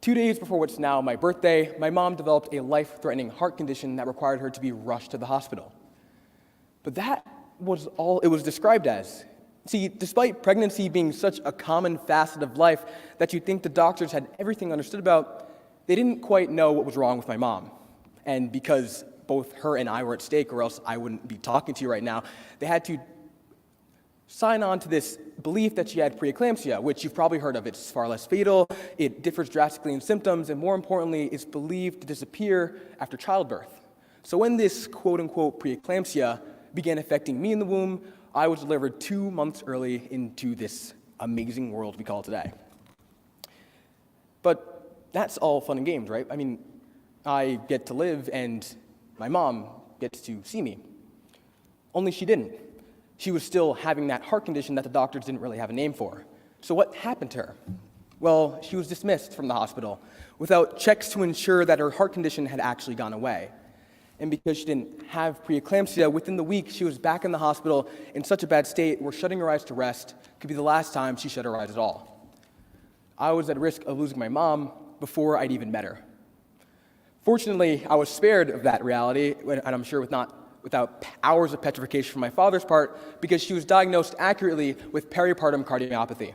2 days before what's now my birthday, my mom developed a life-threatening heart condition that required her to be rushed to the hospital. But that was all it was described as. See, despite pregnancy being such a common facet of life that you'd think the doctors had everything understood about, they didn't quite know what was wrong with my mom. And because both her and I were at stake, or else I wouldn't be talking to you right now, they had to sign on to this belief that she had preeclampsia, which you've probably heard of. It's far less fatal, it differs drastically in symptoms, and more importantly, it's believed to disappear after childbirth. So when this quote-unquote preeclampsia began affecting me in the womb, I was delivered 2 months early into this amazing world we call today. But that's all fun and games, right? I mean, I get to live and my mom gets to see me. Only she didn't. She was still having that heart condition that the doctors didn't really have a name for. So what happened to her? Well, she was dismissed from the hospital without checks to ensure that her heart condition had actually gone away. And because she didn't have preeclampsia, within the week she was back in the hospital in such a bad state where shutting her eyes to rest could be the last time she shut her eyes at all. I was at risk of losing my mom before I'd even met her. Fortunately, I was spared of that reality, and I'm sure without hours of petrification from my father's part, because she was diagnosed accurately with peripartum cardiomyopathy.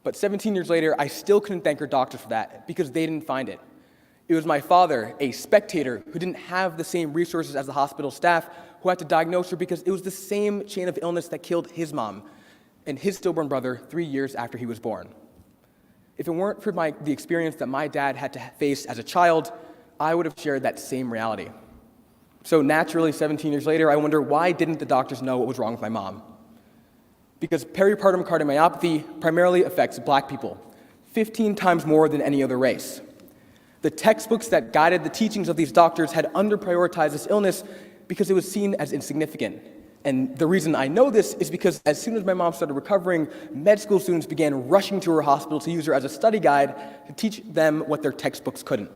But 17 years later, I still couldn't thank her doctors for that, because they didn't find it. It was my father, a spectator, who didn't have the same resources as the hospital staff, who had to diagnose her because it was the same chain of illness that killed his mom and his stillborn brother 3 years after he was born. If it weren't for the experience that my dad had to face as a child, I would have shared that same reality. So naturally, 17 years later, I wonder, why didn't the doctors know what was wrong with my mom? Because peripartum cardiomyopathy primarily affects black people, 15 times more than any other race. The textbooks that guided the teachings of these doctors had under-prioritized this illness because it was seen as insignificant. And the reason I know this is because as soon as my mom started recovering, med school students began rushing to her hospital to use her as a study guide to teach them what their textbooks couldn't.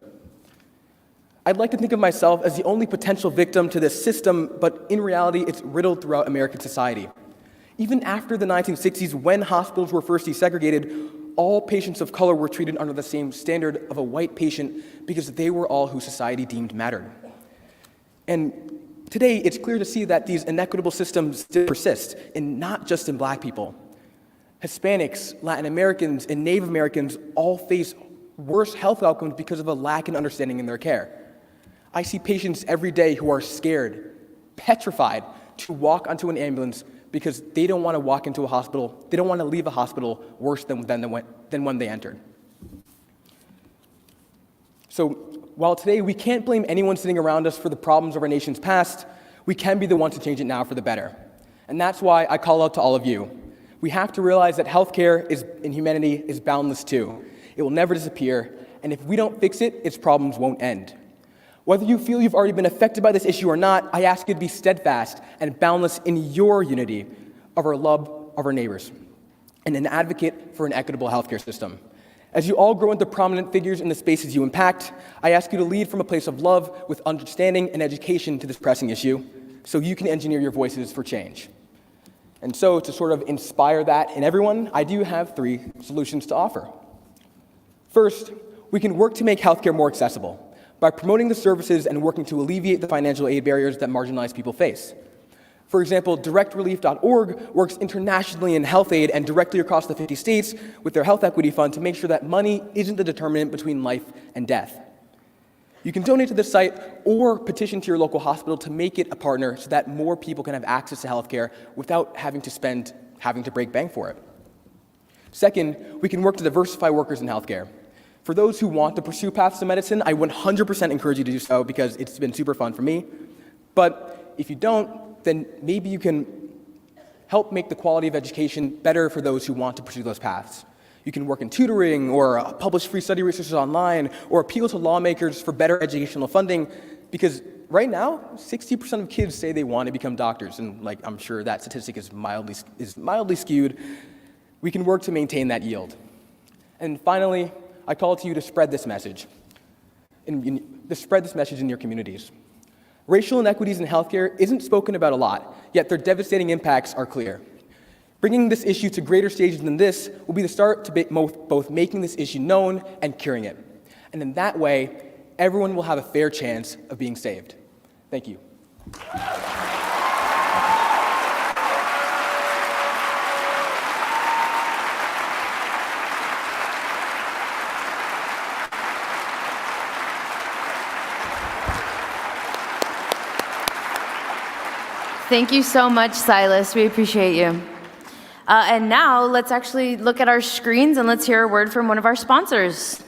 I'd like to think of myself as the only potential victim to this system, but in reality, it's riddled throughout American society. Even after the 1960s, when hospitals were first desegregated, all patients of color were treated under the same standard of a white patient because they were all who society deemed mattered. And today, it's clear to see that these inequitable systems still persist, and not just in Black people. Hispanics, Latin Americans, and Native Americans all face worse health outcomes because of a lack in understanding in their care. I see patients every day who are scared, petrified to walk onto an ambulance because they don't want to walk into a hospital, they don't want to leave a hospital worse than when they entered. So while today we can't blame anyone sitting around us for the problems of our nation's past, we can be the ones to change it now for the better. And that's why I call out to all of you. We have to realize that healthcare in humanity is boundless too. It will never disappear, and if we don't fix it, its problems won't end. Whether you feel you've already been affected by this issue or not, I ask you to be steadfast and boundless in your unity of our love of our neighbors and an advocate for an equitable healthcare system. As you all grow into prominent figures in the spaces you impact, I ask you to lead from a place of love with understanding and education to this pressing issue so you can engineer your voices for change. And so to sort of inspire that in everyone, I do have 3 solutions to offer. First, we can work to make healthcare more accessible by promoting the services and working to alleviate the financial aid barriers that marginalized people face. For example, directrelief.org works internationally in health aid and directly across the 50 states with their health equity fund to make sure that money isn't the determinant between life and death. You can donate to the site or petition to your local hospital to make it a partner so that more people can have access to healthcare without having to break bank for it. Second, we can work to diversify workers in healthcare. For those who want to pursue paths to medicine, I 100% encourage you to do so because it's been super fun for me. But if you don't, then maybe you can help make the quality of education better for those who want to pursue those paths. You can work in tutoring or publish free study resources online or appeal to lawmakers for better educational funding because right now, 60% of kids say they want to become doctors, and I'm sure that statistic is mildly skewed. We can work to maintain that yield. And finally, I call to you to spread this message, in your communities. Racial inequities in healthcare isn't spoken about a lot, yet their devastating impacts are clear. Bringing this issue to greater stages than this will be the start to both making this issue known and curing it. And in that way, everyone will have a fair chance of being saved. Thank you. Thank you so much, Silas. We appreciate you. And now let's actually look at our screens and let's hear a word from one of our sponsors.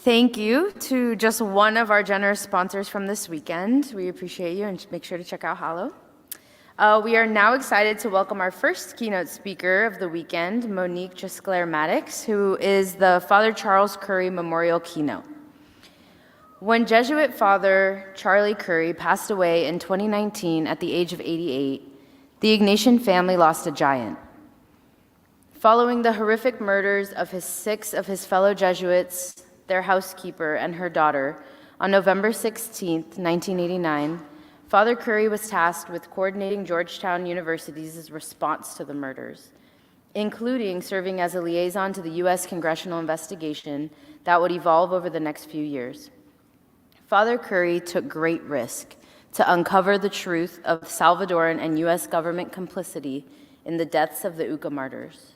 Thank you to just one of our generous sponsors from this weekend. We appreciate you, and make sure to check out Hallow. We are now excited to welcome our first keynote speaker of the weekend, Monique Trusclair Maddox, who is the Father Charles Curry Memorial Keynote. When Jesuit Father Charlie Curry passed away in 2019 at the age of 88, the Ignatian family lost a giant. Following the horrific murders of six of his fellow Jesuits, their housekeeper, and her daughter on November 16, 1989, Father Curry was tasked with coordinating Georgetown University's response to the murders, including serving as a liaison to the U.S. congressional investigation that would evolve over the next few years. Father Curry took great risk to uncover the truth of Salvadoran and U.S. government complicity in the deaths of the Uca martyrs.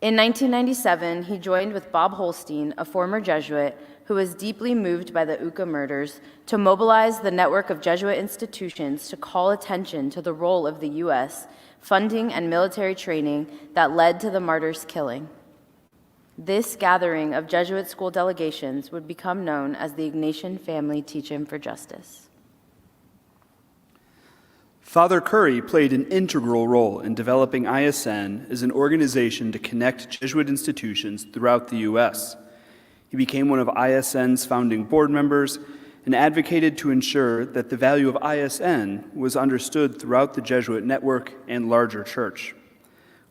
In 1997, he joined with Bob Holstein, a former Jesuit who was deeply moved by the Uca murders, to mobilize the network of Jesuit institutions to call attention to the role of the U.S. funding and military training that led to the martyrs' killing. This gathering of Jesuit school delegations would become known as the Ignatian Family Teach-In for Justice. Father Curry played an integral role in developing ISN as an organization to connect Jesuit institutions throughout the U.S. He became one of ISN's founding board members and advocated to ensure that the value of ISN was understood throughout the Jesuit network and larger church.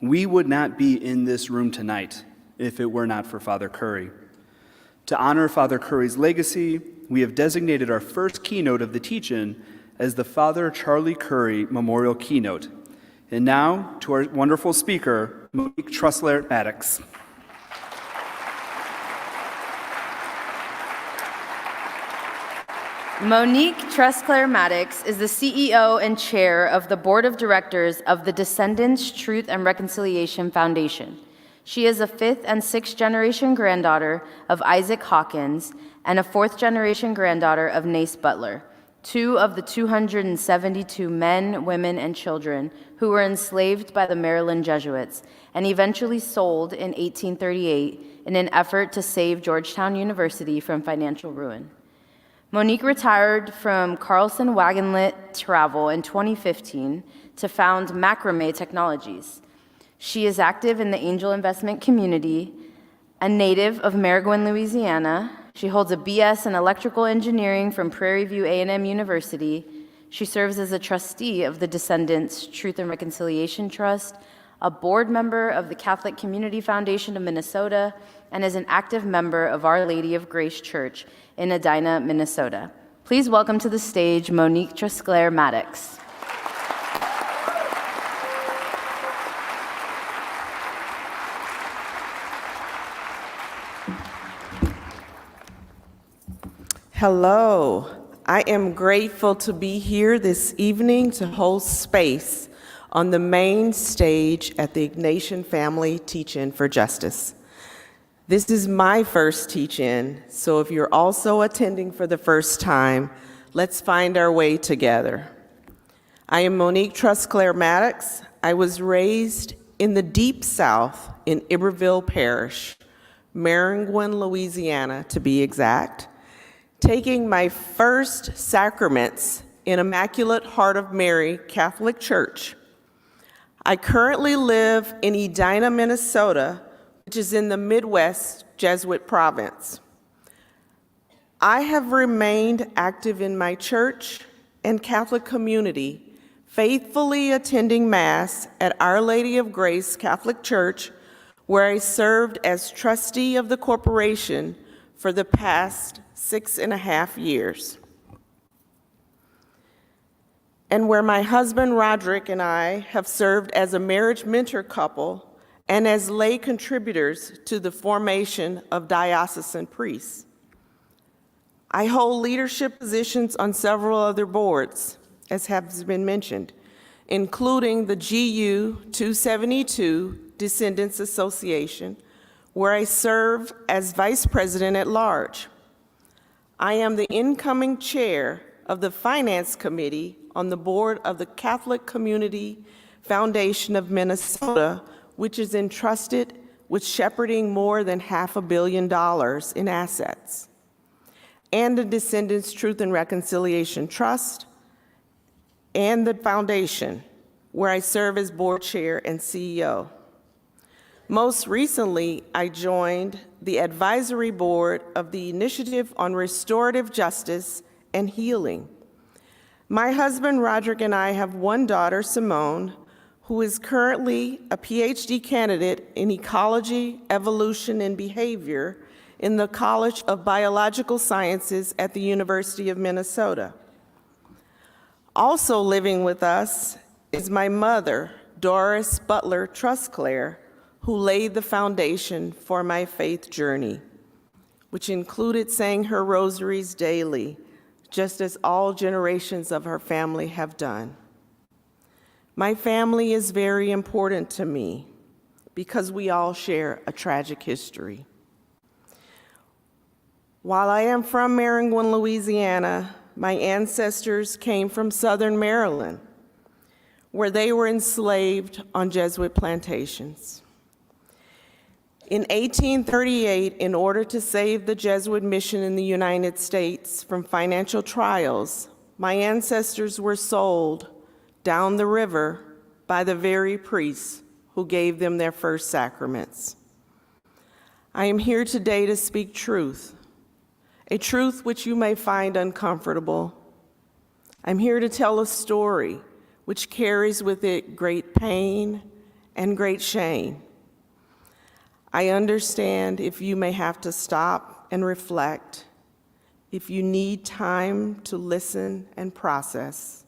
We would not be in this room tonight if it were not for Father Curry. To honor Father Curry's legacy, we have designated our first keynote of the teach-in as the Father Charlie Curry Memorial Keynote. And now, to our wonderful speaker, Monique Trusclair Maddox. Monique Trusclair Maddox is the CEO and chair of the board of directors of the Descendants Truth and Reconciliation Foundation. She is a fifth and sixth generation granddaughter of Isaac Hawkins and a fourth generation granddaughter of Nace Butler, two of the 272 men, women, and children who were enslaved by the Maryland Jesuits and eventually sold in 1838 in an effort to save Georgetown University from financial ruin. Monique retired from Carlson Wagonlit Travel in 2015 to found Macrame Technologies. She is active in the angel investment community, a native of Maringouin, Louisiana. She holds a BS in electrical engineering from Prairie View A&M University. She serves as a trustee of the Descendants Truth and Reconciliation Trust, a board member of the Catholic Community Foundation of Minnesota, and is an active member of Our Lady of Grace Church in Edina, Minnesota. Please welcome to the stage Monique Trusclair Maddox. Hello. I am grateful to be here this evening to hold space on the main stage at the Ignatian Family Teach-In for Justice. This is my first teach-in, so if you're also attending for the first time, let's find our way together. I am Monique Trusclair Maddox. I was raised in the Deep South in Iberville Parish, Maringouin, Louisiana, to be exact, taking my first sacraments in Immaculate Heart of Mary Catholic Church. I currently live in Edina, Minnesota, which is in the Midwest Jesuit province. I have remained active in my church and Catholic community, faithfully attending Mass at Our Lady of Grace Catholic Church, where I served as trustee of the corporation for the past 6.5 years, and where my husband Roderick and I have served as a marriage mentor couple and as lay contributors to the formation of diocesan priests. I hold leadership positions on several other boards, as has been mentioned, including the GU 272 Descendants Association, where I serve as vice president at large. I am the incoming chair of the Finance Committee on the board of the Catholic Community Foundation of Minnesota, which is entrusted with shepherding more than $500 million in assets, and the Descendants Truth and Reconciliation Trust, and the foundation, where I serve as board chair and CEO. Most recently, I joined the advisory board of the Initiative on Restorative Justice and Healing. My husband, Roderick, and I have one daughter, Simone, who is currently a PhD candidate in ecology, evolution, and behavior in the College of Biological Sciences at the University of Minnesota. Also living with us is my mother, Doris Butler Trusclair, who laid the foundation for my faith journey, which included saying her rosaries daily, just as all generations of her family have done. My family is very important to me because we all share a tragic history. While I am from Maringouin, Louisiana, my ancestors came from Southern Maryland, where they were enslaved on Jesuit plantations. In 1838, in order to save the Jesuit mission in the United States from financial trials, my ancestors were sold down the river by the very priests who gave them their first sacraments. I am here today to speak truth, a truth which you may find uncomfortable. I'm here to tell a story which carries with it great pain and great shame. I understand if you may have to stop and reflect, if you need time to listen and process,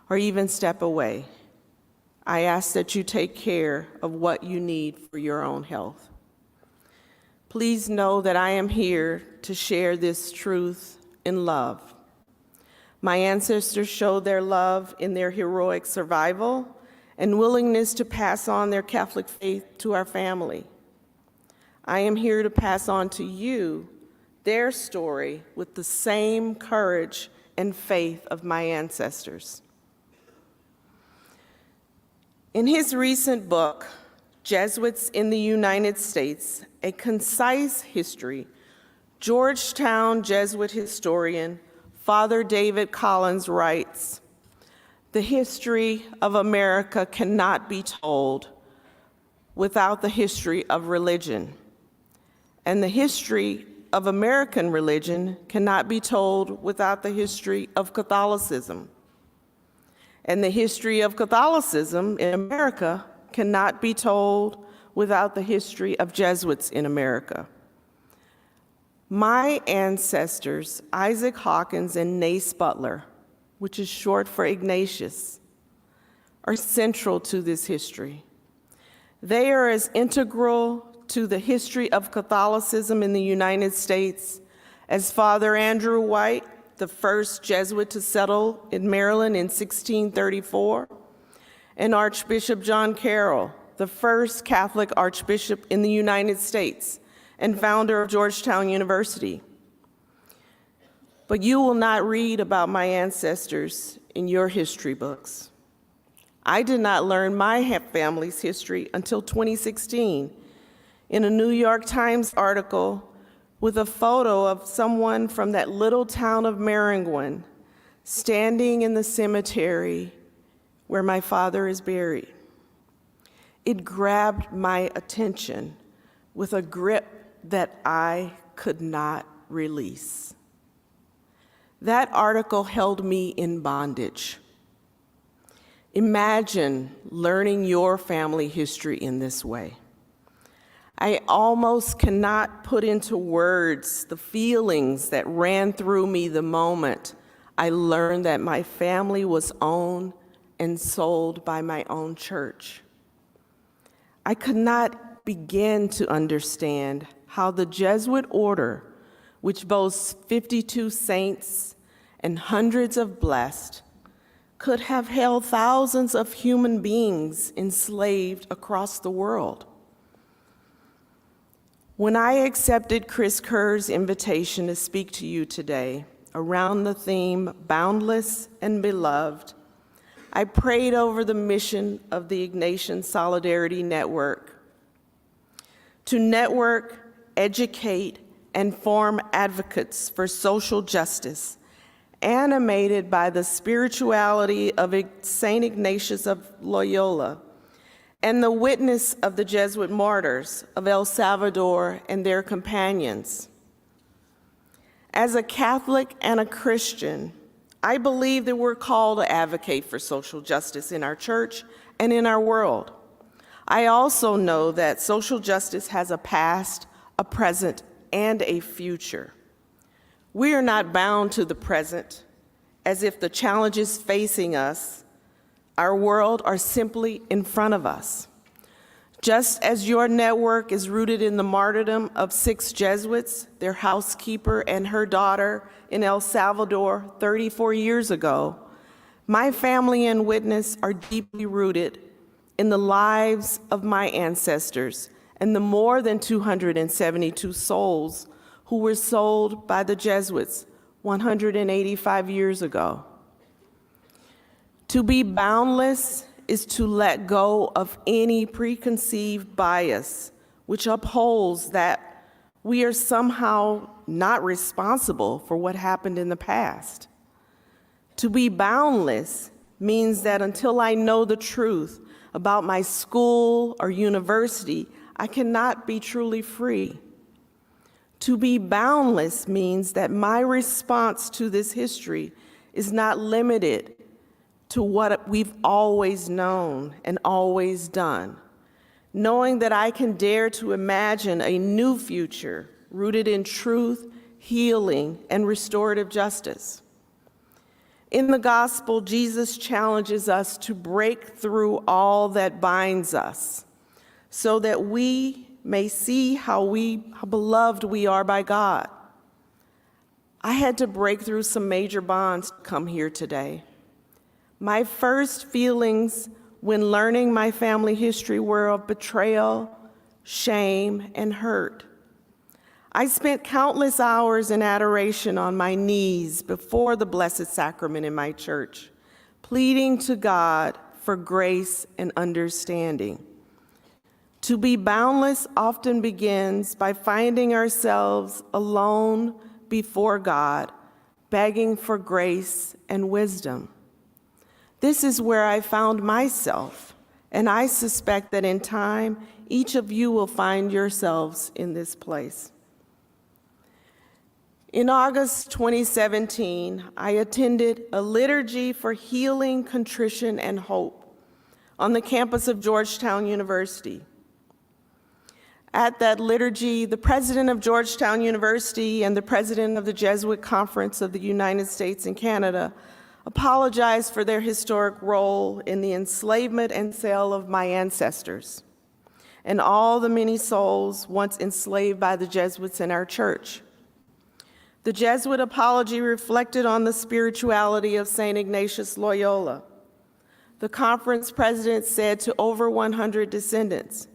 or even step away. I ask that you take care of what you need for your own health. Please know that I am here to share this truth in love. My ancestors showed their love in their heroic survival and willingness to pass on their Catholic faith to our family. I am here to pass on to you their story with the same courage and faith of my ancestors. In his recent book, Jesuits in the United States, A Concise History, Georgetown Jesuit historian Father David Collins writes, "The history of America cannot be told without the history of religion. And the history of American religion cannot be told without the history of Catholicism. And the history of Catholicism in America cannot be told without the history of Jesuits in America." My ancestors, Isaac Hawkins and Nace Butler, which is short for Ignatius, are central to this history. They are as integral to the history of Catholicism in the United States as Father Andrew White, the first Jesuit to settle in Maryland in 1634, and Archbishop John Carroll, the first Catholic archbishop in the United States and founder of Georgetown University. But you will not read about my ancestors in your history books. I did not learn my family's history until 2016 in a New York Times article with a photo of someone from that little town of Maringouin standing in the cemetery where my father is buried. It grabbed my attention with a grip that I could not release. That article held me in bondage. Imagine learning your family history in this way. I almost cannot put into words the feelings that ran through me the moment I learned that my family was owned and sold by my own church. I could not begin to understand how the Jesuit order, which boasts 52 saints and hundreds of blessed, could have held thousands of human beings enslaved across the world. When I accepted Chris Kerr's invitation to speak to you today around the theme Boundless and Beloved, I prayed over the mission of the Ignatian Solidarity Network to network, educate, and form advocates for social justice, animated by the spirituality of St. Ignatius of Loyola and the witness of the Jesuit martyrs of El Salvador and their companions. As a Catholic and a Christian, I believe that we're called to advocate for social justice in our church and in our world. I also know that social justice has a past, a present, and a future. We are not bound to the present as if the challenges facing us, our world, are simply in front of us. Just as your network is rooted in the martyrdom of 6 Jesuits, their housekeeper and her daughter in El Salvador 34 years ago, my family and witness are deeply rooted in the lives of my ancestors and the more than 272 souls who were sold by the Jesuits 185 years ago. To be boundless is to let go of any preconceived bias which upholds that we are somehow not responsible for what happened in the past. To be boundless means that until I know the truth about my school or university, I cannot be truly free. To be boundless means that my response to this history is not limited to what we've always known and always done, knowing that I can dare to imagine a new future rooted in truth, healing, and restorative justice. In the gospel, Jesus challenges us to break through all that binds us so that we may see how beloved we are by God. I had to break through some major bonds to come here today. My first feelings when learning my family history were of betrayal, shame, and hurt. I spent countless hours in adoration on my knees before the Blessed Sacrament in my church, pleading to God for grace and understanding. To be boundless often begins by finding ourselves alone before God, begging for grace and wisdom. This is where I found myself, and I suspect that in time, each of you will find yourselves in this place. In August 2017, I attended a liturgy for healing, contrition, and hope on the campus of Georgetown University. At that liturgy, the president of Georgetown University and the president of the Jesuit Conference of the United States and Canada apologized for their historic role in the enslavement and sale of my ancestors and all the many souls once enslaved by the Jesuits in our church. The Jesuit apology reflected on the spirituality of St. Ignatius Loyola. The conference president said to over 100 descendants,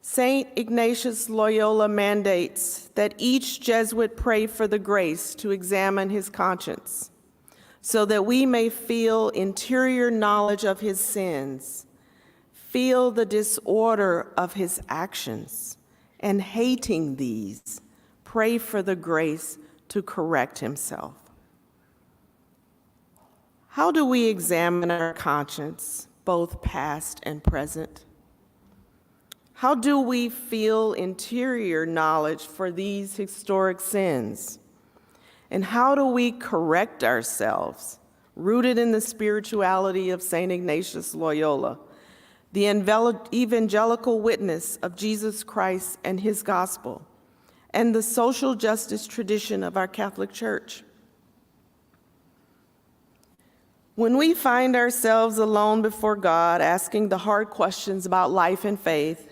St. Ignatius Loyola mandates that each Jesuit pray for the grace to examine his conscience, so that we may feel interior knowledge of his sins, feel the disorder of his actions, and hating these, pray for the grace to correct himself. How do we examine our conscience, both past and present? How do we feel interior knowledge for these historic sins? And how do we correct ourselves, rooted in the spirituality of St. Ignatius Loyola, the evangelical witness of Jesus Christ and his gospel, and the social justice tradition of our Catholic Church? When we find ourselves alone before God, asking the hard questions about life and faith,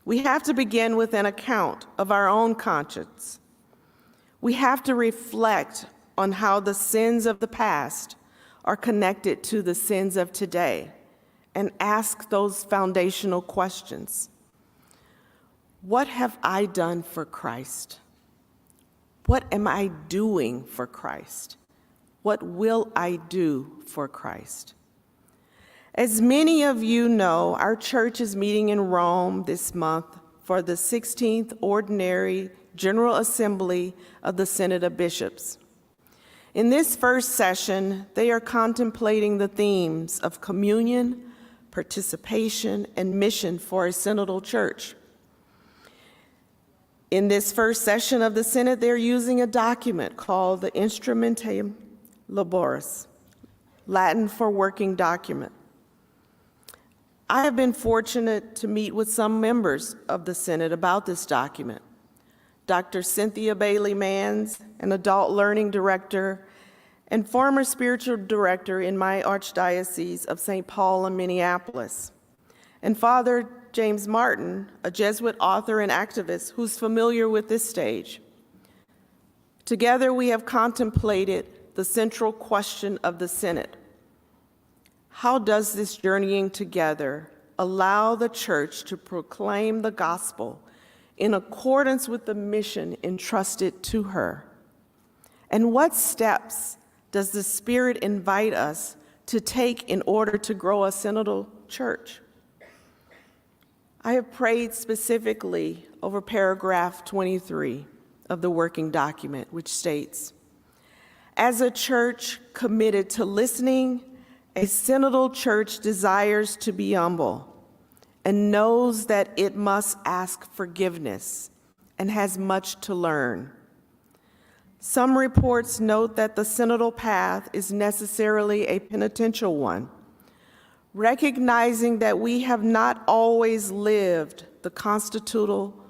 we have to begin with an account of our own conscience. We have to reflect on how the sins of the past are connected to the sins of today and ask those foundational questions. What have I done for Christ? What am I doing for Christ? What will I do for Christ? As many of you know, our church is meeting in Rome this month for the 16th Ordinary General Assembly of the Synod of Bishops. In this first session, they are contemplating the themes of communion, participation, and mission for a synodal church. In this first session of the Synod, they're using a document called the Instrumentum Laboris, Latin for working document. I have been fortunate to meet with some members of the Synod about this document. Dr. Cynthia Bailey Manns, an adult learning director and former spiritual director in my Archdiocese of St. Paul and Minneapolis, and Father James Martin, a Jesuit author and activist who's familiar with this stage. Together, we have contemplated the central question of the Synod. How does this journeying together allow the Church to proclaim the gospel in accordance with the mission entrusted to her? And what steps does the Spirit invite us to take in order to grow a synodal church? I have prayed specifically over paragraph 23 of the working document, which states, as a church committed to listening, a synodal church desires to be humble and knows that it must ask forgiveness and has much to learn. Some reports note that the synodal path is necessarily a penitential one, recognizing that we have not always lived the constitutional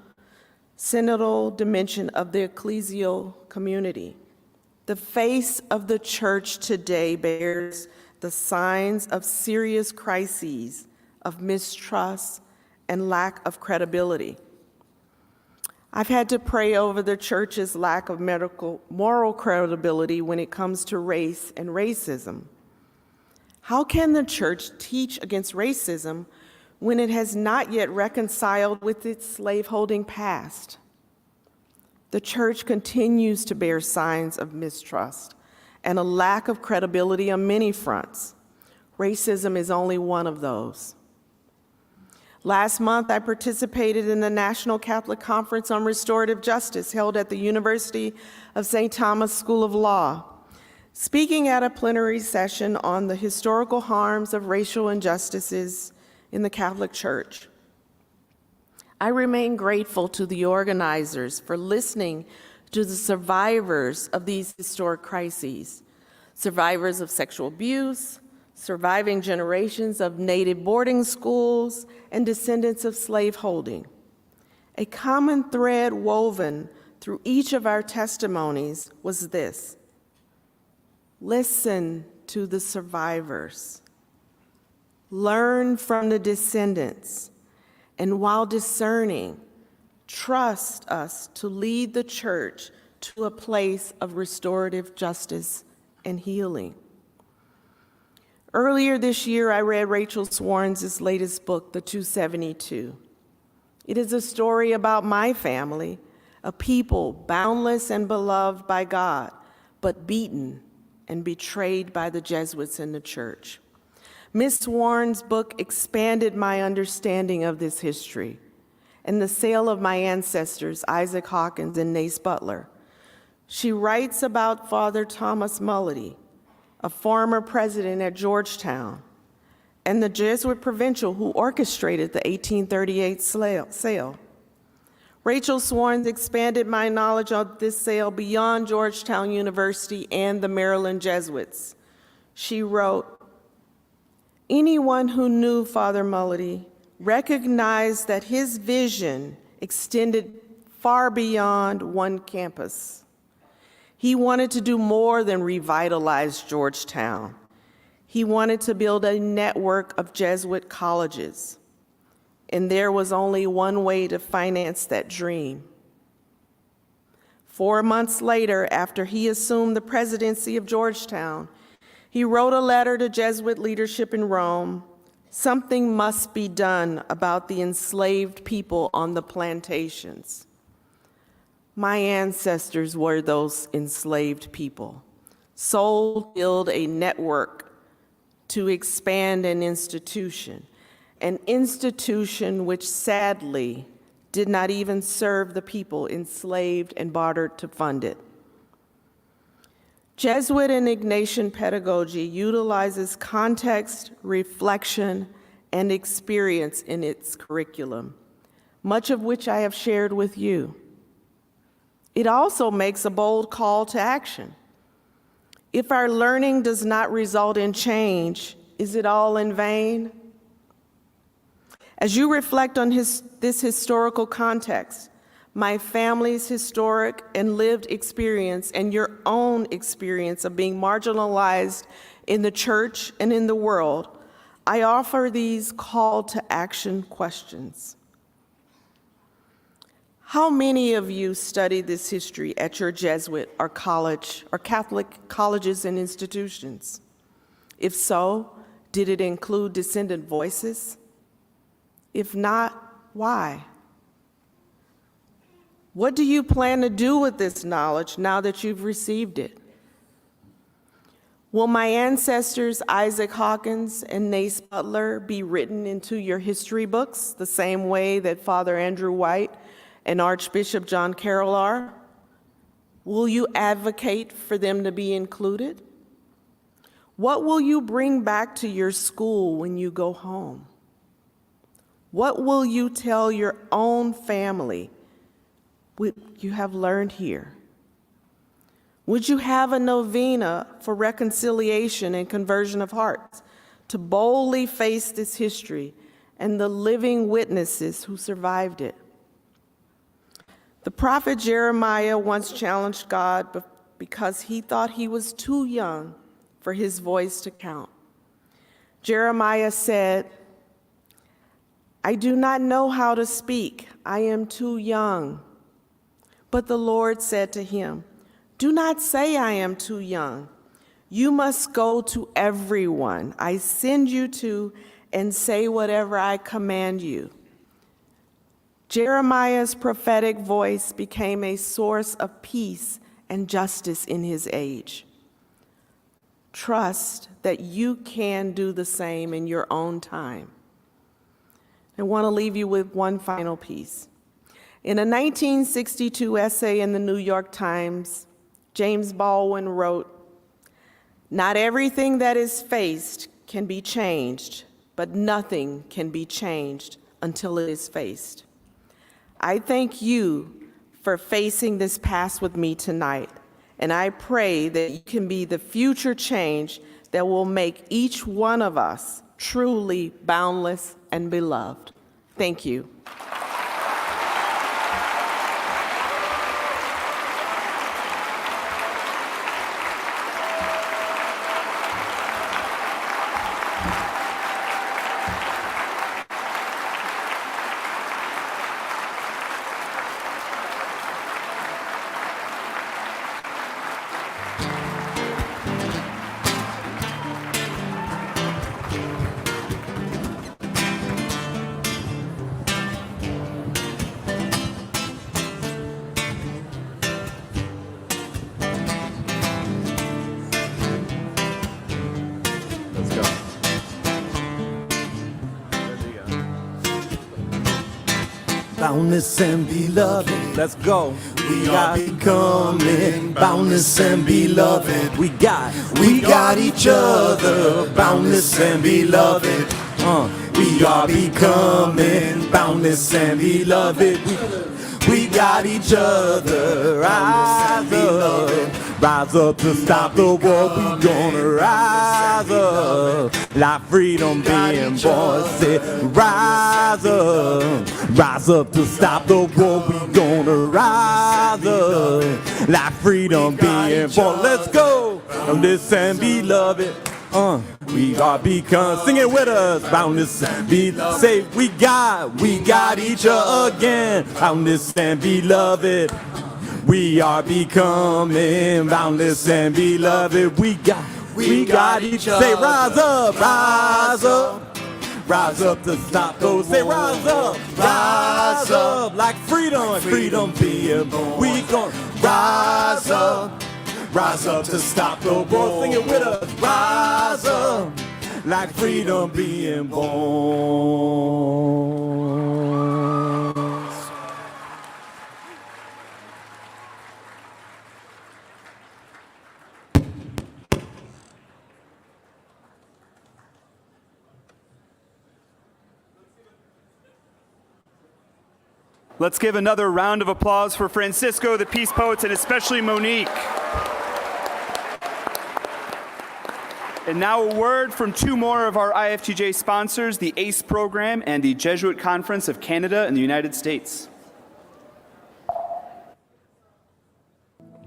synodal dimension of the ecclesial community. The face of the church today bears the signs of serious crises of mistrust and lack of credibility. I've had to pray over the church's lack of moral credibility when it comes to race and racism. How can the church teach against racism when it has not yet reconciled with its slaveholding past? The church continues to bear signs of mistrust and a lack of credibility on many fronts. Racism is only one of those. Last month, I participated in the National Catholic Conference on Restorative Justice held at the University of St. Thomas School of Law, speaking at a plenary session on the historical harms of racial injustices in the Catholic Church. I remain grateful to the organizers for listening to the survivors of these historic crises, survivors of sexual abuse, surviving generations of Native boarding schools, and descendants of slaveholding. A common thread woven through each of our testimonies was this: listen to the survivors, learn from the descendants, and while discerning, trust us to lead the church to a place of restorative justice and healing. Earlier this year, I read Rachel Swarns' latest book, The 272. It is a story about my family, a people boundless and beloved by God, but beaten and betrayed by the Jesuits in the church. Ms. Swarns' book expanded my understanding of this history and the sale of my ancestors, Isaac Hawkins and Nace Butler. She writes about Father Thomas Mulledy, a former president at Georgetown, and the Jesuit provincial who orchestrated the 1838 sale. Rachel Swarns expanded my knowledge of this sale beyond Georgetown University and the Maryland Jesuits. She wrote, anyone who knew Father Mulledy recognized that his vision extended far beyond one campus. He wanted to do more than revitalize Georgetown. He wanted to build a network of Jesuit colleges. And there was only one way to finance that dream. 4 months later, after he assumed the presidency of Georgetown, he wrote a letter to Jesuit leadership in Rome. Something must be done about the enslaved people on the plantations. My ancestors were those enslaved people, sold to build a network to expand an institution which sadly did not even serve the people enslaved and bartered to fund it. Jesuit and Ignatian pedagogy utilizes context, reflection, and experience in its curriculum, much of which I have shared with you. It also makes a bold call to action. If our learning does not result in change, is it all in vain? As you reflect on this historical context, my family's historic and lived experience, and your own experience of being marginalized in the church and in the world, I offer these call to action questions. How many of you studied this history at your Jesuit or college or Catholic colleges and institutions? If so, did it include descendant voices? If not, why? What do you plan to do with this knowledge now that you've received it? Will my ancestors, Isaac Hawkins and Nace Butler, be written into your history books the same way that Father Andrew White and Archbishop John Carroll are? Will you advocate for them to be included? What will you bring back to your school when you go home? What will you tell your own family what you have learned here? Would you have a novena for reconciliation and conversion of hearts to boldly face this history and the living witnesses who survived it? The prophet Jeremiah once challenged God because he thought he was too young for his voice to count. Jeremiah said, "I do not know how to speak. I am too young." But the Lord said to him, "Do not say I am too young. You must go to everyone I send you to and say whatever I command you." Jeremiah's prophetic voice became a source of peace and justice in his age. Trust that you can do the same in your own time. I want to leave you with one final piece. In a 1962 essay in the New York Times, James Baldwin wrote, "Not everything that is faced can be changed, but nothing can be changed until it is faced." I thank you for facing this past with me tonight, and I pray that you can be the future change that will make each one of us truly boundless and beloved. Thank you. Boundless and beloved, let's go. We are becoming boundless and beloved. We got each other, boundless and beloved. We are becoming boundless and beloved. We got each other, rise up to stop the war. We gonna rise up like freedom being born. Say, rise up to stop the war. We gonna rise up like freedom being born. Let's go, boundless and beloved. We are become, sing it with us, boundless and beloved. Say, we got each other again, boundless and beloved. We are becoming boundless and beloved. We got each other. Say, rise up, rise up to stop those. Say, rise up like freedom being born. We gon' rise up to stop the war. Sing it with us, rise up like freedom being born. Let's give another round of applause for Francisco, the Peace Poets, and especially Monique. And now a word from two more of our IFTJ sponsors, the ACE program and the Jesuit Conference of Canada and the United States.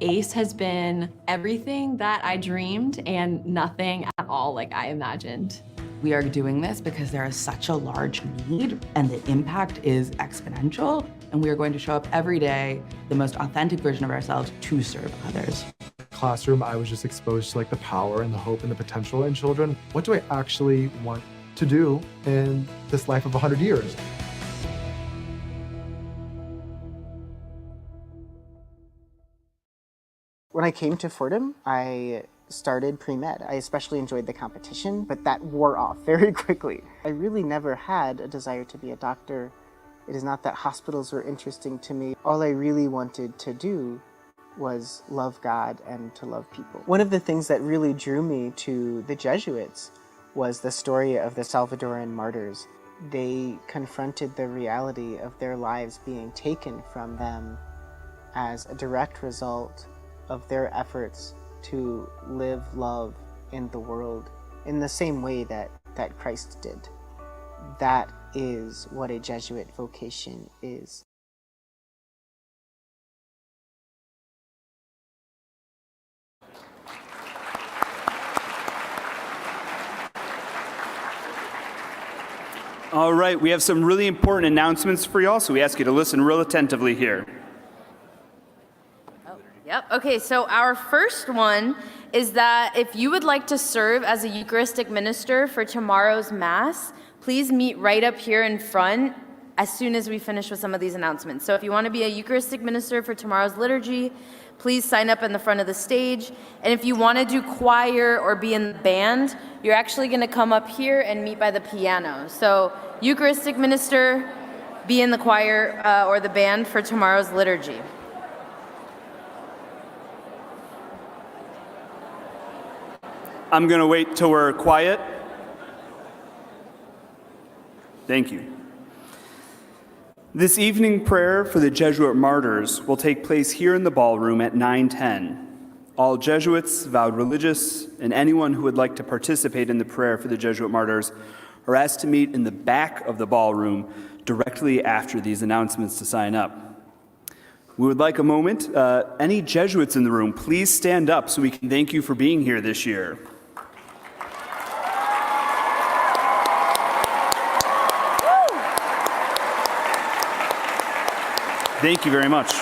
ACE has been everything that I dreamed and nothing at all like I imagined. We are doing this because there is such a large need and the impact is exponential, and we are going to show up every day, the most authentic version of ourselves to serve others. Classroom, I was just exposed to like the power and the hope and the potential in children. What do I actually want to do in this life of 100 years? When I came to Fordham, I started pre-med. I especially enjoyed the competition, but that wore off very quickly. I really never had a desire to be a doctor. It is not that hospitals were interesting to me. All I really wanted to do was love God and to love people. One of the things that really drew me to the Jesuits was the story of the Salvadoran martyrs. They confronted the reality of their lives being taken from them as a direct result of their efforts to live love in the world in the same way that Christ did. That is what a Jesuit vocation is. All right, we have some really important announcements for y'all, so we ask you to listen real attentively here. Yep. Okay, so our first one is that if you would like to serve as a Eucharistic minister for tomorrow's Mass, please meet right up here in front as soon as we finish with some of these announcements. So if you want to be a Eucharistic minister for tomorrow's liturgy, please sign up in the front of the stage. And if you want to do choir or be in the band, you're actually going to come up here and meet by the piano. So Eucharistic minister, be in the choir or the band for tomorrow's liturgy. I'm going to wait till we're quiet. Thank you. This evening prayer for the Jesuit martyrs will take place here in the ballroom at 9:10. All Jesuits, vowed religious, and anyone who would like to participate in the prayer for the Jesuit martyrs are asked to meet in the back of the ballroom directly after these announcements to sign up. We would like a moment. Any Jesuits in the room, please stand up so we can thank you for being here this year. Thank you very much.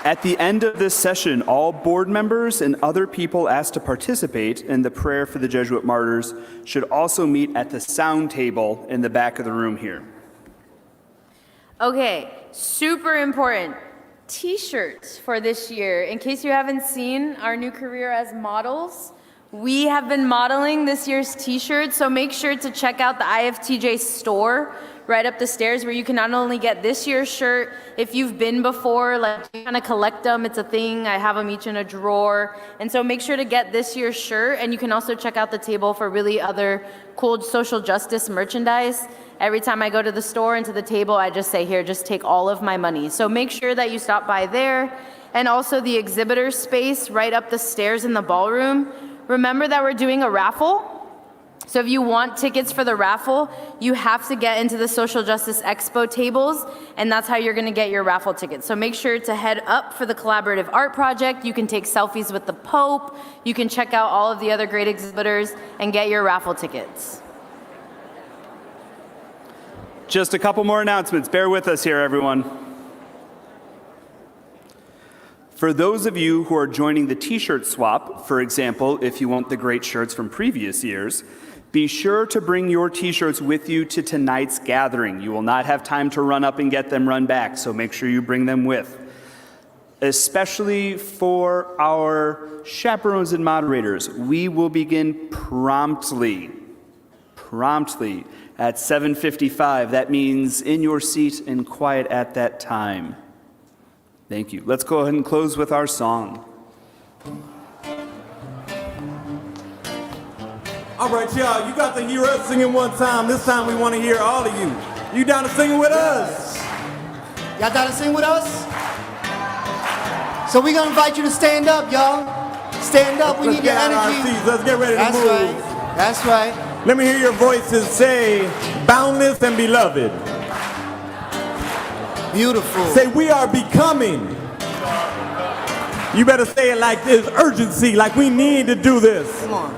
At the end of this session, all board members and other people asked to participate in the prayer for the Jesuit martyrs should also meet at the sound table in the back of the room here. Okay, super important. T-shirts for this year. In case you haven't seen our new career as models, we have been modeling this year's t-shirts, so make sure to check out the IFTJ store right up the stairs where you can not only get this year's shirt, if you've been before, like you kind of collect them, it's a thing, I have them each in a drawer. And so make sure to get this year's shirt, and you can also check out the table for really other cool social justice merchandise. Every time I go to the store and to the table, I just say, here, just take all of my money. So make sure that you stop by there. And also the exhibitor space right up the stairs in the ballroom. Remember that we're doing a raffle. So if you want tickets for the raffle, you have to get into the Social Justice Expo tables, and that's how you're going to get your raffle tickets. So make sure to head up for the collaborative art project. You can take selfies with the Pope. You can check out all of the other great exhibitors and get your raffle tickets. Just a couple more announcements. Bear with us here, everyone. For those of you who are joining the t-shirt swap, for example, if you want the great shirts from previous years, be sure to bring your t-shirts with you to tonight's gathering. You will not have time to run up and get them run back, so make sure you bring them with. Especially for our chaperones and moderators, we will begin promptly at 7:55. That means in your seat and quiet at that time. Thank you. Let's go ahead and close with our song. All right, y'all, you got to hear us singing one time. This time we want to hear all of you. You down to sing it with us? Y'all down to sing with us? So we're going to invite you to stand up, y'all. Stand up, we Let's need get your out of our energy. seats. Let's get ready to That's move. right. That's right. Let me hear your voices say, Boundless and Beloved. Beautiful. Say, we are becoming. You better say it like this, urgency, like we need to do this. Come on.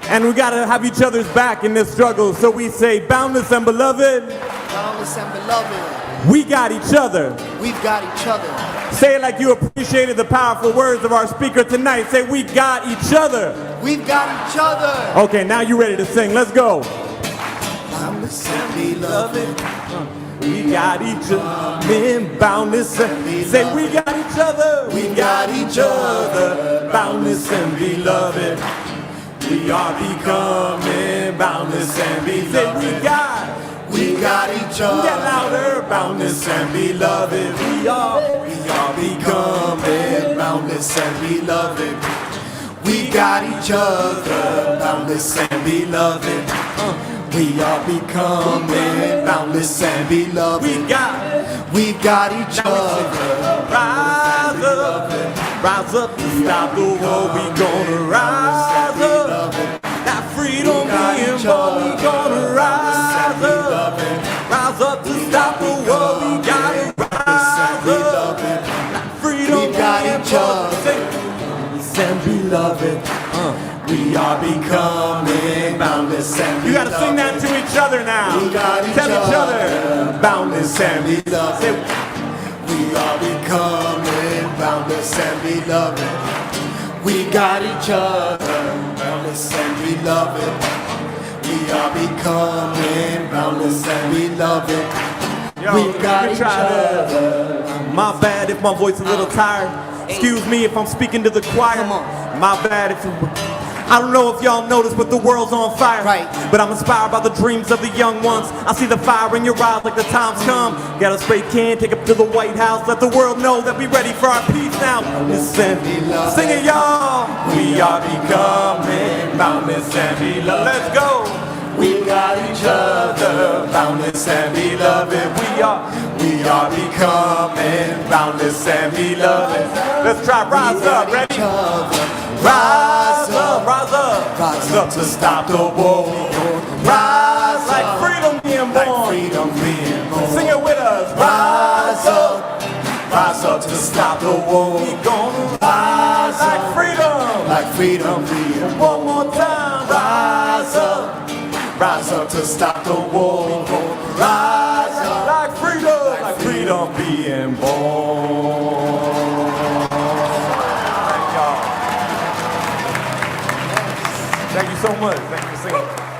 And we gotta have each other's back in this struggle. So we say, Boundless and Beloved. Boundless and Beloved. We got each other. We've got each other. Say it like you appreciated the powerful words of our speaker tonight. Say, we got each other. We've got each other. Okay, now you're ready to sing. Let's go. Boundless and Beloved. We got each other. Boundless and beloved. Say, we got each other. We got each other. Boundless and beloved. We are becoming boundless and beloved. Say, we got each other. Get louder. Boundless and beloved. We are becoming boundless and beloved. We got each other. Boundless and beloved. We are becoming boundless and beloved. We've got each other. Rise up to stop the war. We gonna rise up. That freedom being born. We gonna rise up. Rise up to stop the war. We gotta rise up. That freedom being born. And beloved. We are becoming boundless and beloved. You gotta sing that to each other now. Tell each other. Boundless and beloved. We are becoming boundless and beloved. We got each other. Boundless and beloved. We are becoming boundless and beloved. We got each other. My bad if my voice is a little tired. Excuse me if I'm speaking to the choir. My bad if I don't know if y'all noticed, but the world's on fire. But I'm inspired by the dreams of the young ones. I see the fire in your eyes like the time's come. Got a spray can, take up to the White House. Let the world know that we ready for our peace now. Listen, sing it, y'all. We are becoming boundless and beloved. Let's go. We got each other, boundless and beloved. We are becoming boundless and beloved. Let's try rise up, ready? Rise up, rise up, rise up to stop the war. Rise like freedom being born. Sing it with us. Rise up to stop the war. We gonna rise like freedom being born. One more time. Rise up to stop the war. Rise up like freedom being born. Thank you so much. Thank you for singing.